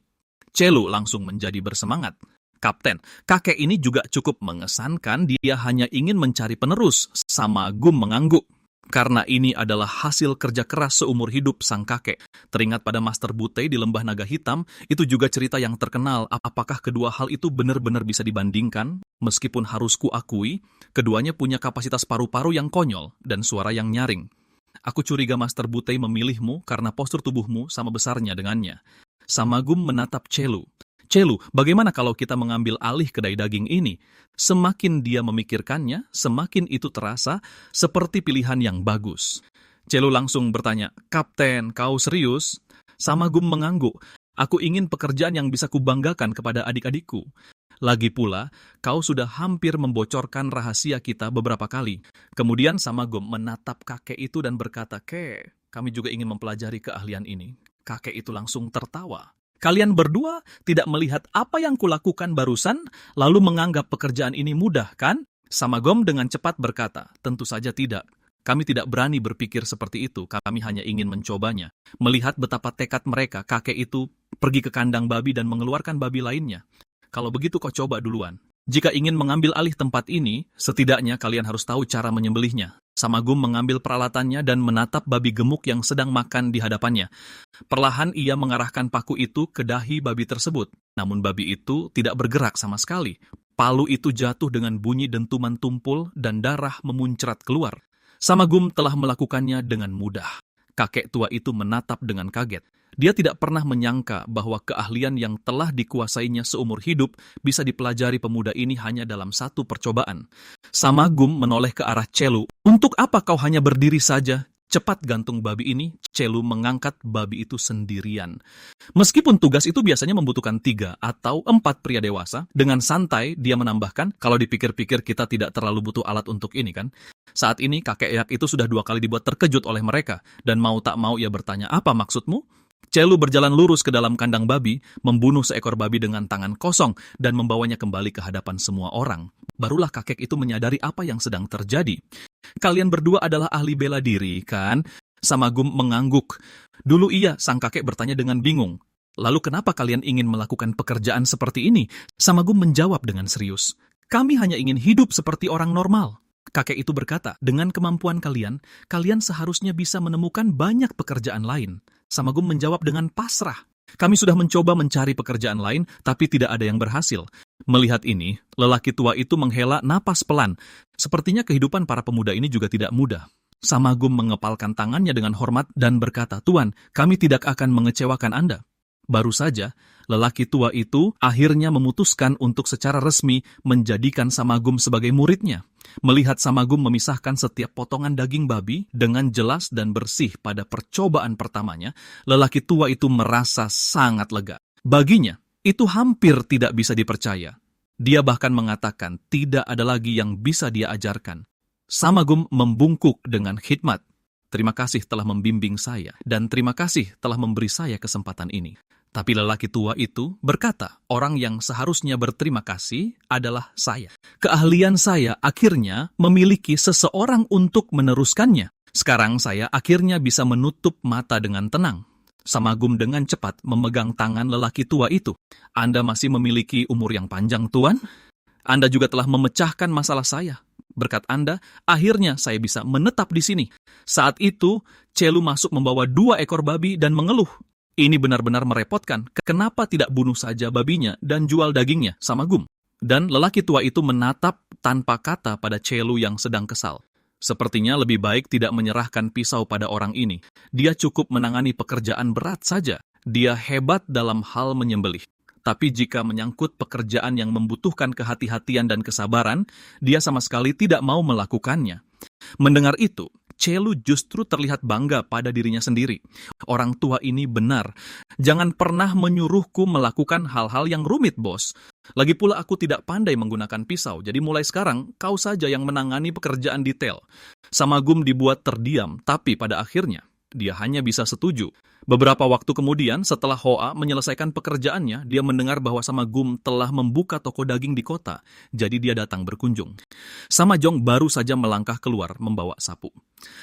Celu langsung menjadi bersemangat. "Kapten, kakek ini juga cukup mengesankan, dia hanya ingin mencari penerus." Samagum mengangguk. Karena ini adalah hasil kerja keras seumur hidup sang kakek. Teringat pada Master Butei di Lembah Naga Hitam, itu juga cerita yang terkenal. Apakah kedua hal itu benar-benar bisa dibandingkan? Meskipun harus kuakui, keduanya punya kapasitas paru-paru yang konyol dan suara yang nyaring. Aku curiga Master Butei memilihmu karena postur tubuhmu sama besarnya dengannya. Samagum menatap Celu. "Celu, bagaimana kalau kita mengambil alih kedai daging ini?" Semakin dia memikirkannya, semakin itu terasa seperti pilihan yang bagus. Celu langsung bertanya, "Kapten, kau serius?" Samagum mengangguk. "Aku ingin pekerjaan yang bisa kubanggakan kepada adik-adikku. Lagi pula, kau sudah hampir membocorkan rahasia kita beberapa kali." Kemudian Samagum menatap kakek itu dan berkata, "Kek, kami juga ingin mempelajari keahlian ini." Kakek itu langsung tertawa. "Kalian berdua tidak melihat apa yang kulakukan barusan, lalu menganggap pekerjaan ini mudah, kan?" Samagum dengan cepat berkata, "Tentu saja tidak. Kami tidak berani berpikir seperti itu, kami hanya ingin mencobanya." Melihat betapa tekad mereka, kakek itu pergi ke kandang babi dan mengeluarkan babi lainnya. "Kalau begitu kau coba duluan. Jika ingin mengambil alih tempat ini, setidaknya kalian harus tahu cara menyembelihnya." Samagum mengambil peralatannya dan menatap babi gemuk yang sedang makan di hadapannya. Perlahan ia mengarahkan paku itu ke dahi babi tersebut. Namun babi itu tidak bergerak sama sekali. Palu itu jatuh dengan bunyi dentuman tumpul dan darah memuncrat keluar. Samagum telah melakukannya dengan mudah. Kakek tua itu menatap dengan kaget. Dia tidak pernah menyangka bahwa keahlian yang telah dikuasainya seumur hidup bisa dipelajari pemuda ini hanya dalam satu percobaan. Samagum menoleh ke arah Celu. "Untuk apa kau hanya berdiri saja? Cepat gantung babi ini." Celu mengangkat babi itu sendirian. Meskipun tugas itu biasanya membutuhkan 3 atau 4 pria dewasa, dengan santai dia menambahkan, "Kalau dipikir-pikir kita tidak terlalu butuh alat untuk ini, kan?" Saat ini kakek Yak itu sudah 2 kali dibuat terkejut oleh mereka, dan mau tak mau ia bertanya, "Apa maksudmu?" Celu berjalan lurus ke dalam kandang babi, membunuh seekor babi dengan tangan kosong, dan membawanya kembali ke hadapan semua orang. Barulah kakek itu menyadari apa yang sedang terjadi. "Kalian berdua adalah ahli bela diri, kan?" Samagum mengangguk. Dulu ia, sang kakek bertanya dengan bingung. "Lalu kenapa kalian ingin melakukan pekerjaan seperti ini?" Samagum menjawab dengan serius. "Kami hanya ingin hidup seperti orang normal." Kakek itu berkata, "Dengan kemampuan kalian, kalian seharusnya bisa menemukan banyak pekerjaan lain." Samagum menjawab dengan pasrah, "Kami sudah mencoba mencari pekerjaan lain, tapi tidak ada yang berhasil. Melihat ini, lelaki tua itu menghela napas pelan. Sepertinya kehidupan para pemuda ini juga tidak mudah. Samagum mengepalkan tangannya dengan hormat dan berkata, "Tuan, kami tidak akan mengecewakan Anda." Baru saja, lelaki tua itu akhirnya memutuskan untuk secara resmi menjadikan Samagum sebagai muridnya. Melihat Samagum memisahkan setiap potongan daging babi dengan jelas dan bersih pada percobaan pertamanya, lelaki tua itu merasa sangat lega. Baginya, itu hampir tidak bisa dipercaya. Dia bahkan mengatakan tidak ada lagi yang bisa dia ajarkan. Samagum membungkuk dengan khidmat. "Terima kasih telah membimbing saya, dan terima kasih telah memberi saya kesempatan ini." Tapi lelaki tua itu berkata, orang yang seharusnya berterima kasih adalah saya. Keahlian saya akhirnya memiliki seseorang untuk meneruskannya. Sekarang saya akhirnya bisa menutup mata dengan tenang. Samagum dengan cepat memegang tangan lelaki tua itu. "Anda masih memiliki umur yang panjang, Tuan. Anda juga telah memecahkan masalah saya. Berkat Anda, akhirnya saya bisa menetap di sini." Saat itu, Celu masuk membawa 2 ekor babi dan mengeluh. Ini benar-benar merepotkan. Kenapa tidak bunuh saja babinya dan jual dagingnya, Samagum? Dan lelaki tua itu menatap tanpa kata pada Celu yang sedang kesal. Sepertinya lebih baik tidak menyerahkan pisau pada orang ini. Dia cukup menangani pekerjaan berat saja. Dia hebat dalam hal menyembelih. Tapi jika menyangkut pekerjaan yang membutuhkan kehati-hatian dan kesabaran, dia sama sekali tidak mau melakukannya. Mendengar itu, Celu justru terlihat bangga pada dirinya sendiri. Orang tua ini benar. "Jangan pernah menyuruhku melakukan hal-hal yang rumit, bos. Lagi pula aku tidak pandai menggunakan pisau, jadi mulai sekarang kau saja yang menangani pekerjaan detail." Samagum dibuat terdiam, tapi pada akhirnya dia hanya bisa setuju. Beberapa waktu kemudian, setelah Hoa menyelesaikan pekerjaannya, dia mendengar bahwa Samagum telah membuka toko daging di kota, jadi dia datang berkunjung. Samajong baru saja melangkah keluar membawa sapu.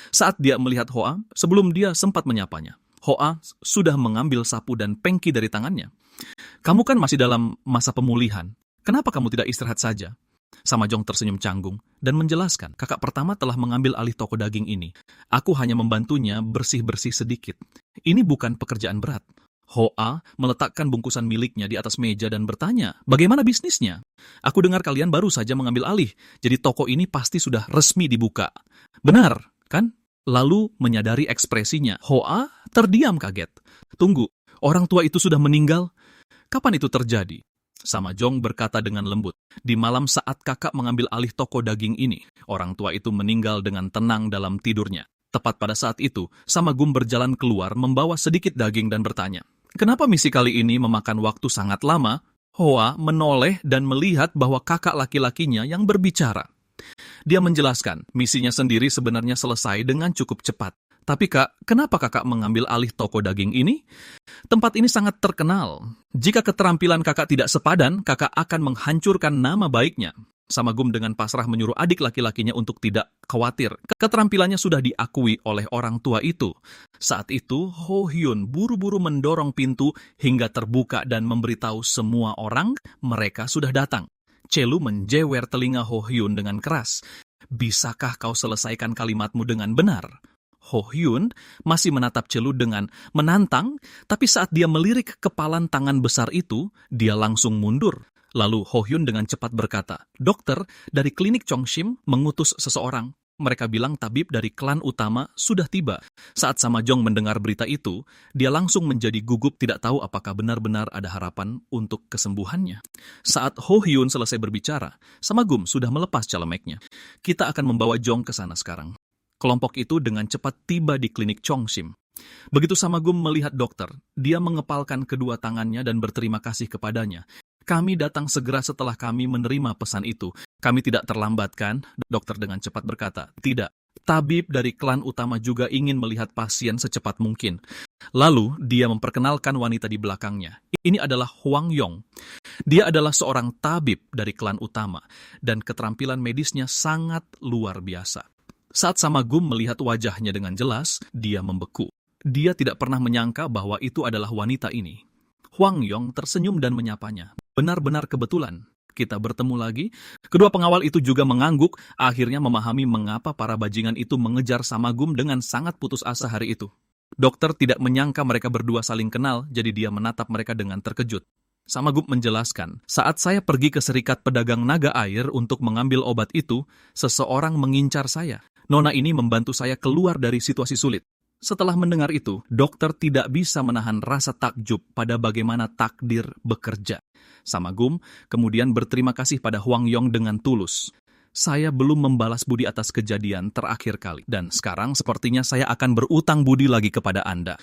Saat dia melihat Hoa, sebelum dia sempat menyapanya, Hoa sudah mengambil sapu dan pengki dari tangannya. "Kamu kan masih dalam masa pemulihan. Kenapa kamu tidak istirahat saja?" Samajong tersenyum canggung dan menjelaskan, "Kakak pertama telah mengambil alih toko daging ini. Aku hanya membantunya bersih-bersih sedikit. Ini bukan pekerjaan berat." Hoa meletakkan bungkusan miliknya di atas meja dan bertanya, "Bagaimana bisnisnya? Aku dengar kalian baru saja mengambil alih, jadi toko ini pasti sudah resmi dibuka. Benar, kan?" Lalu menyadari ekspresinya, Hoa terdiam kaget. "Tunggu, orang tua itu sudah meninggal? Kapan itu terjadi?" Samajong berkata dengan lembut, "Di malam saat kakak mengambil alih toko daging ini, orang tua itu meninggal dengan tenang dalam tidurnya." Tepat pada saat itu, Samagum berjalan keluar membawa sedikit daging dan bertanya, "Kenapa misi kali ini memakan waktu sangat lama?" Hoa menoleh dan melihat bahwa kakak laki-lakinya yang berbicara. Dia menjelaskan, misinya sendiri sebenarnya selesai dengan cukup cepat. "Tapi kak, kenapa kakak mengambil alih toko daging ini? Tempat ini sangat terkenal. Jika keterampilan kakak tidak sepadan, kakak akan menghancurkan nama baiknya." Samagum dengan pasrah menyuruh adik laki-lakinya untuk tidak khawatir. Keterampilannya sudah diakui oleh orang tua itu. Saat itu, Ho Hyun buru-buru mendorong pintu hingga terbuka dan memberitahu semua orang mereka sudah datang. Celu menjewer telinga Ho Hyun dengan keras. "Bisakah kau selesaikan kalimatmu dengan benar?" Ho Hyun masih menatap Celu dengan menantang, tapi saat dia melirik kepalan tangan besar itu, dia langsung mundur. Lalu Ho Hyun dengan cepat berkata, "Dokter dari klinik Chongshim mengutus seseorang. Mereka bilang tabib dari klan utama sudah tiba." Saat Samajong mendengar berita itu, dia langsung menjadi gugup, tidak tahu apakah benar-benar ada harapan untuk kesembuhannya. Saat Ho Hyun selesai berbicara, Samagum sudah melepas calemeknya. "Kita akan membawa Jong ke sana sekarang." Kelompok itu dengan cepat tiba di klinik Chongshim. Begitu Samagum melihat dokter, dia mengepalkan kedua tangannya dan berterima kasih kepadanya. "Kami datang segera setelah kami menerima pesan itu. Kami tidak terlambat, kan?" Dokter dengan cepat berkata, "Tidak. Tabib dari klan utama juga ingin melihat pasien secepat mungkin." Lalu dia memperkenalkan wanita di belakangnya. Ini adalah Hwang Yong. Dia adalah seorang tabib dari klan utama, dan keterampilan medisnya sangat luar biasa. Saat Samagum melihat wajahnya dengan jelas, dia membeku. Dia tidak pernah menyangka bahwa itu adalah wanita ini. Hwang Yong tersenyum dan menyapanya. "Benar-benar kebetulan kita bertemu lagi." Kedua pengawal itu juga mengangguk, akhirnya memahami mengapa para bajingan itu mengejar Samagum dengan sangat putus asa hari itu. Dokter tidak menyangka mereka berdua saling kenal, jadi dia menatap mereka dengan terkejut. Samagum menjelaskan, saat saya pergi ke serikat pedagang naga air untuk mengambil obat itu, seseorang mengincar saya. Nona ini membantu saya keluar dari situasi sulit. Setelah mendengar itu, dokter tidak bisa menahan rasa takjub pada bagaimana takdir bekerja. Samagum kemudian berterima kasih pada Hwang Yong dengan tulus. Saya belum membalas budi atas kejadian terakhir kali, dan sekarang sepertinya saya akan berutang budi lagi kepada Anda.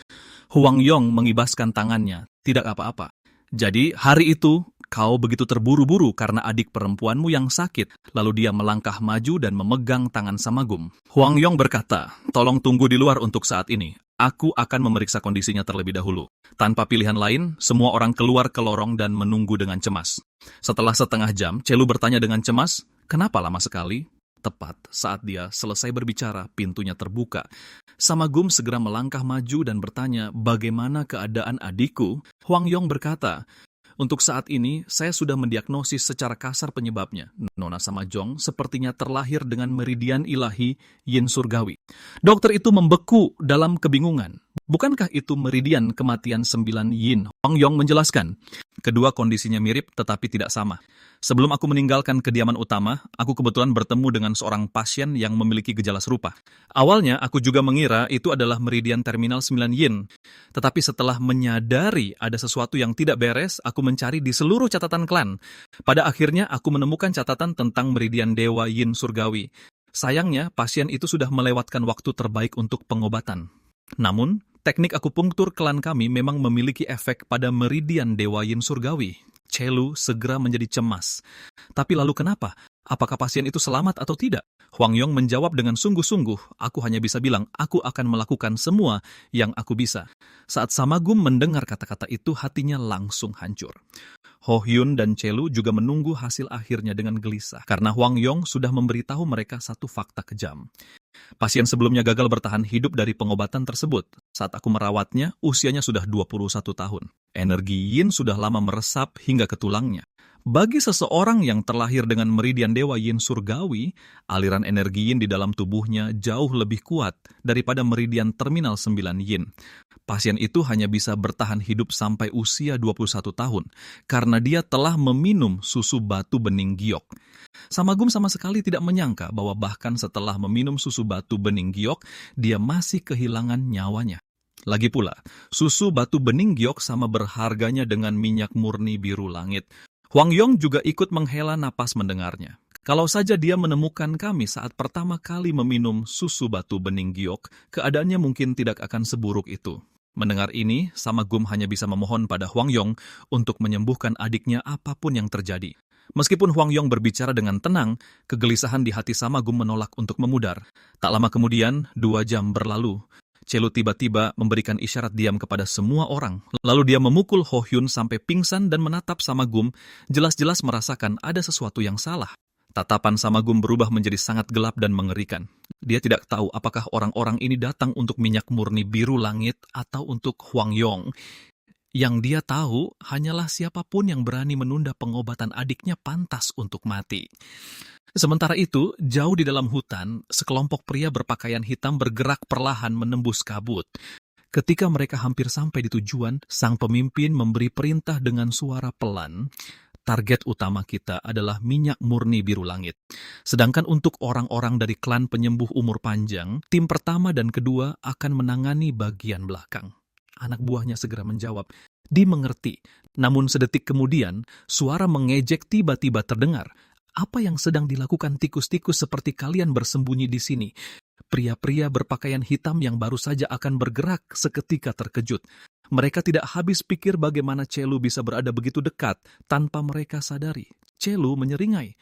Hwang Yong mengibaskan tangannya, tidak apa-apa. Jadi hari itu kau begitu terburu-buru karena adik perempuanmu yang sakit, lalu dia melangkah maju dan memegang tangan Samagum. Hwang Yong berkata, tolong tunggu di luar untuk saat ini. Aku akan memeriksa kondisinya terlebih dahulu. Tanpa pilihan lain, semua orang keluar ke lorong dan menunggu dengan cemas. Setelah setengah jam, Chelu bertanya dengan cemas, kenapa lama sekali? Tepat saat dia selesai berbicara, pintunya terbuka. Samagum segera melangkah maju dan bertanya, bagaimana keadaan adikku? Hwang Yong berkata, untuk saat ini, saya sudah mendiagnosis secara kasar penyebabnya. Nona Samajong sepertinya terlahir dengan meridian ilahi Yin Surgawi. Dokter itu membeku dalam kebingungan. Bukankah itu meridian kematian 9 Yin? Hwang Yong menjelaskan, kedua kondisinya mirip tetapi tidak sama. Sebelum aku meninggalkan kediaman utama, aku kebetulan bertemu dengan seorang pasien yang memiliki gejala serupa. Awalnya, aku juga mengira itu adalah meridian terminal 9 Yin. Tetapi setelah menyadari ada sesuatu yang tidak beres, aku mencari di seluruh catatan klan. Pada akhirnya, aku menemukan catatan tentang meridian Dewa Yin Surgawi. Sayangnya, pasien itu sudah melewatkan waktu terbaik untuk pengobatan. Namun, teknik akupunktur klan kami memang memiliki efek pada meridian Dewa Yin Surgawi. Chelu segera menjadi cemas. Tapi lalu kenapa? Apakah pasien itu selamat atau tidak? Hwang Yong menjawab dengan sungguh-sungguh, aku hanya bisa bilang, aku akan melakukan semua yang aku bisa. Saat Samagum mendengar kata-kata itu, hatinya langsung hancur. Ho Hyun dan Chelu juga menunggu hasil akhirnya dengan gelisah, karena Hwang Yong sudah memberitahu mereka satu fakta kejam. Pasien sebelumnya gagal bertahan hidup dari pengobatan tersebut. Saat aku merawatnya, usianya sudah 21 tahun. Energi Yin sudah lama meresap hingga ke tulangnya. Bagi seseorang yang terlahir dengan meridian Dewa Yin Surgawi, aliran energi Yin di dalam tubuhnya jauh lebih kuat daripada meridian terminal 9 Yin. Pasien itu hanya bisa bertahan hidup sampai usia 21 tahun karena dia telah meminum susu batu bening giok. Samagum sama sekali tidak menyangka bahwa bahkan setelah meminum susu batu bening giok, dia masih kehilangan nyawanya. Lagi pula, susu batu bening giok sama berharganya dengan minyak murni biru langit. Hwang Yong juga ikut menghela napas mendengarnya. Kalau saja dia menemukan kami saat pertama kali meminum susu batu bening giok, keadaannya mungkin tidak akan seburuk itu. Mendengar ini, Samagum hanya bisa memohon pada Hwang Yong untuk menyembuhkan adiknya apapun yang terjadi. Meskipun Hwang Yong berbicara dengan tenang, kegelisahan di hati Samagum menolak untuk memudar. Tak lama kemudian, 2 jam berlalu. Chelu tiba-tiba memberikan isyarat diam kepada semua orang. Lalu dia memukul Ho Hyun sampai pingsan dan menatap Samagum, jelas-jelas merasakan ada sesuatu yang salah. Tatapan Samagum berubah menjadi sangat gelap dan mengerikan. Dia tidak tahu apakah orang-orang ini datang untuk minyak murni biru langit atau untuk Hwang Yong. Yang dia tahu hanyalah siapapun yang berani menunda pengobatan adiknya pantas untuk mati. Sementara itu, jauh di dalam hutan, sekelompok pria berpakaian hitam bergerak perlahan menembus kabut. Ketika mereka hampir sampai di tujuan, sang pemimpin memberi perintah dengan suara pelan, target utama kita adalah minyak murni biru langit. Sedangkan untuk orang-orang dari klan penyembuh umur panjang, tim pertama dan kedua akan menangani bagian belakang. Anak buahnya segera menjawab, dimengerti. Namun sedetik kemudian, suara mengejek tiba-tiba terdengar. Apa yang sedang dilakukan tikus-tikus seperti kalian bersembunyi di sini? Pria-pria berpakaian hitam yang baru saja akan bergerak seketika terkejut. Mereka tidak habis pikir bagaimana Chelu bisa berada begitu dekat tanpa mereka sadari. Chelu menyeringai.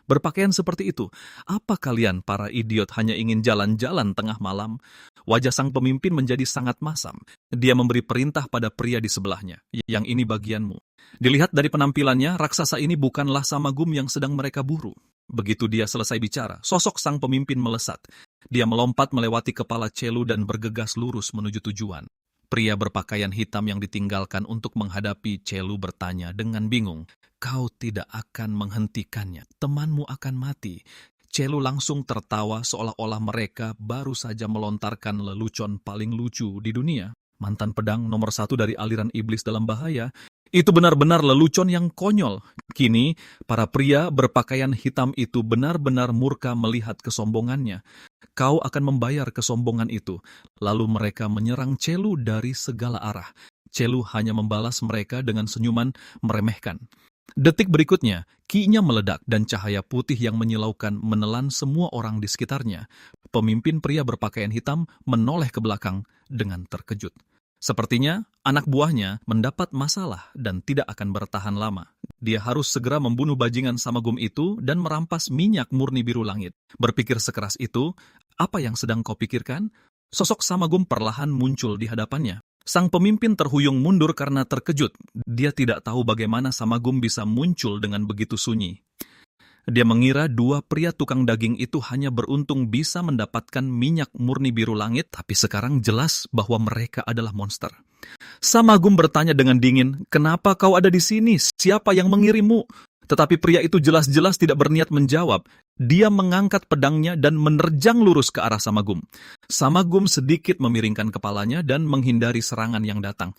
Berpakaian seperti itu, apa kalian para idiot hanya ingin jalan-jalan tengah malam? Wajah sang pemimpin menjadi sangat masam. Dia memberi perintah pada pria di sebelahnya. Yang ini bagianmu. Dilihat dari penampilannya, raksasa ini bukanlah Samagum yang sedang mereka buru. Begitu dia selesai bicara, sosok sang pemimpin melesat. Dia melompat melewati kepala Chelu dan bergegas lurus menuju tujuan. Pria berpakaian hitam yang ditinggalkan untuk menghadapi Chelu bertanya dengan bingung, kau tidak akan menghentikannya, temanmu akan mati. Chelu langsung tertawa seolah-olah mereka baru saja melontarkan lelucon paling lucu di dunia. Mantan pedang nomor 1 dari aliran iblis dalam bahaya, Itu benar-benar lelucon yang konyol. Kini, para pria berpakaian hitam itu benar-benar murka melihat kesombongannya. Kau akan membayar kesombongan itu. Lalu mereka menyerang Celu dari segala arah. Celu hanya membalas mereka dengan senyuman meremehkan. Detik berikutnya, ki-nya meledak dan cahaya putih yang menyilaukan menelan semua orang di sekitarnya. Pemimpin pria berpakaian hitam menoleh ke belakang dengan terkejut. Sepertinya anak buahnya mendapat masalah dan tidak akan bertahan lama. Dia harus segera membunuh bajingan Samagum itu dan merampas minyak murni biru langit. Berpikir sekeras itu, apa yang sedang kau pikirkan? Sosok Samagum perlahan muncul di hadapannya. Sang pemimpin terhuyung mundur karena terkejut. Dia tidak tahu bagaimana Samagum bisa muncul dengan begitu sunyi. Dia mengira dua pria tukang daging itu hanya beruntung bisa mendapatkan minyak murni biru langit, tapi sekarang jelas bahwa mereka adalah monster. Samagum bertanya dengan dingin, "Kenapa kau ada di sini? Siapa yang mengirimmu?" Tetapi pria itu jelas-jelas tidak berniat menjawab. Dia mengangkat pedangnya dan menerjang lurus ke arah Samagum. Samagum sedikit memiringkan kepalanya dan menghindari serangan yang datang.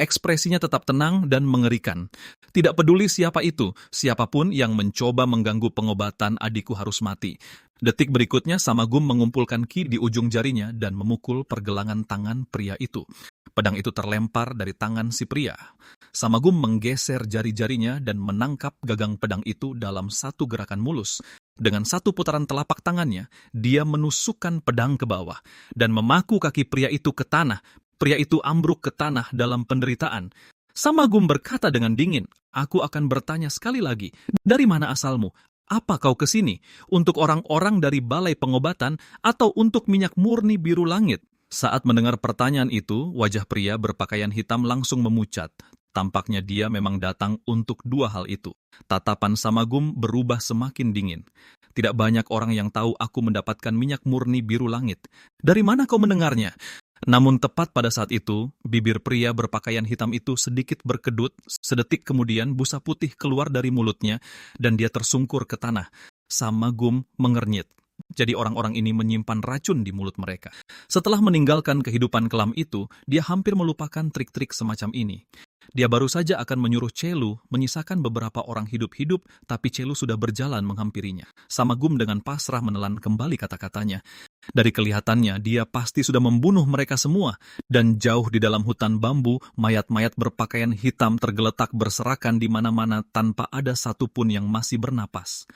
Ekspresinya tetap tenang dan mengerikan. Tidak peduli siapa itu, siapapun yang mencoba mengganggu pengobatan adikku harus mati. Detik berikutnya Samagum mengumpulkan ki di ujung jarinya dan memukul pergelangan tangan pria itu. Pedang itu terlempar dari tangan si pria. Samagum menggeser jari-jarinya dan menangkap gagang pedang itu dalam satu gerakan mulus. Dengan satu putaran telapak tangannya, dia menusukkan pedang ke bawah dan memaku kaki pria itu ke tanah. Pria itu ambruk ke tanah dalam penderitaan. Samagum berkata dengan dingin, "Aku akan bertanya sekali lagi, dari mana asalmu? Apa kau ke sini? Untuk orang-orang dari balai pengobatan atau untuk minyak murni biru langit?" Saat mendengar pertanyaan itu, wajah pria berpakaian hitam langsung memucat. Tampaknya dia memang datang untuk dua hal itu. Tatapan Samagum berubah semakin dingin. "Tidak banyak orang yang tahu aku mendapatkan minyak murni biru langit. Dari mana kau mendengarnya?" Namun tepat pada saat itu, bibir pria berpakaian hitam itu sedikit berkedut, sedetik kemudian busa putih keluar dari mulutnya, dan dia tersungkur ke tanah. Samagum mengernyit. Jadi orang-orang ini menyimpan racun di mulut mereka. Setelah meninggalkan kehidupan kelam itu, dia hampir melupakan trik-trik semacam ini. Dia baru saja akan menyuruh Celu menyisakan beberapa orang hidup-hidup, tapi Celu sudah berjalan menghampirinya. Samagum dengan pasrah menelan kembali kata-katanya. Dari kelihatannya, dia pasti sudah membunuh mereka semua. Dan jauh di dalam hutan bambu, mayat-mayat berpakaian hitam tergeletak berserakan di mana-mana tanpa ada satupun yang masih bernapas.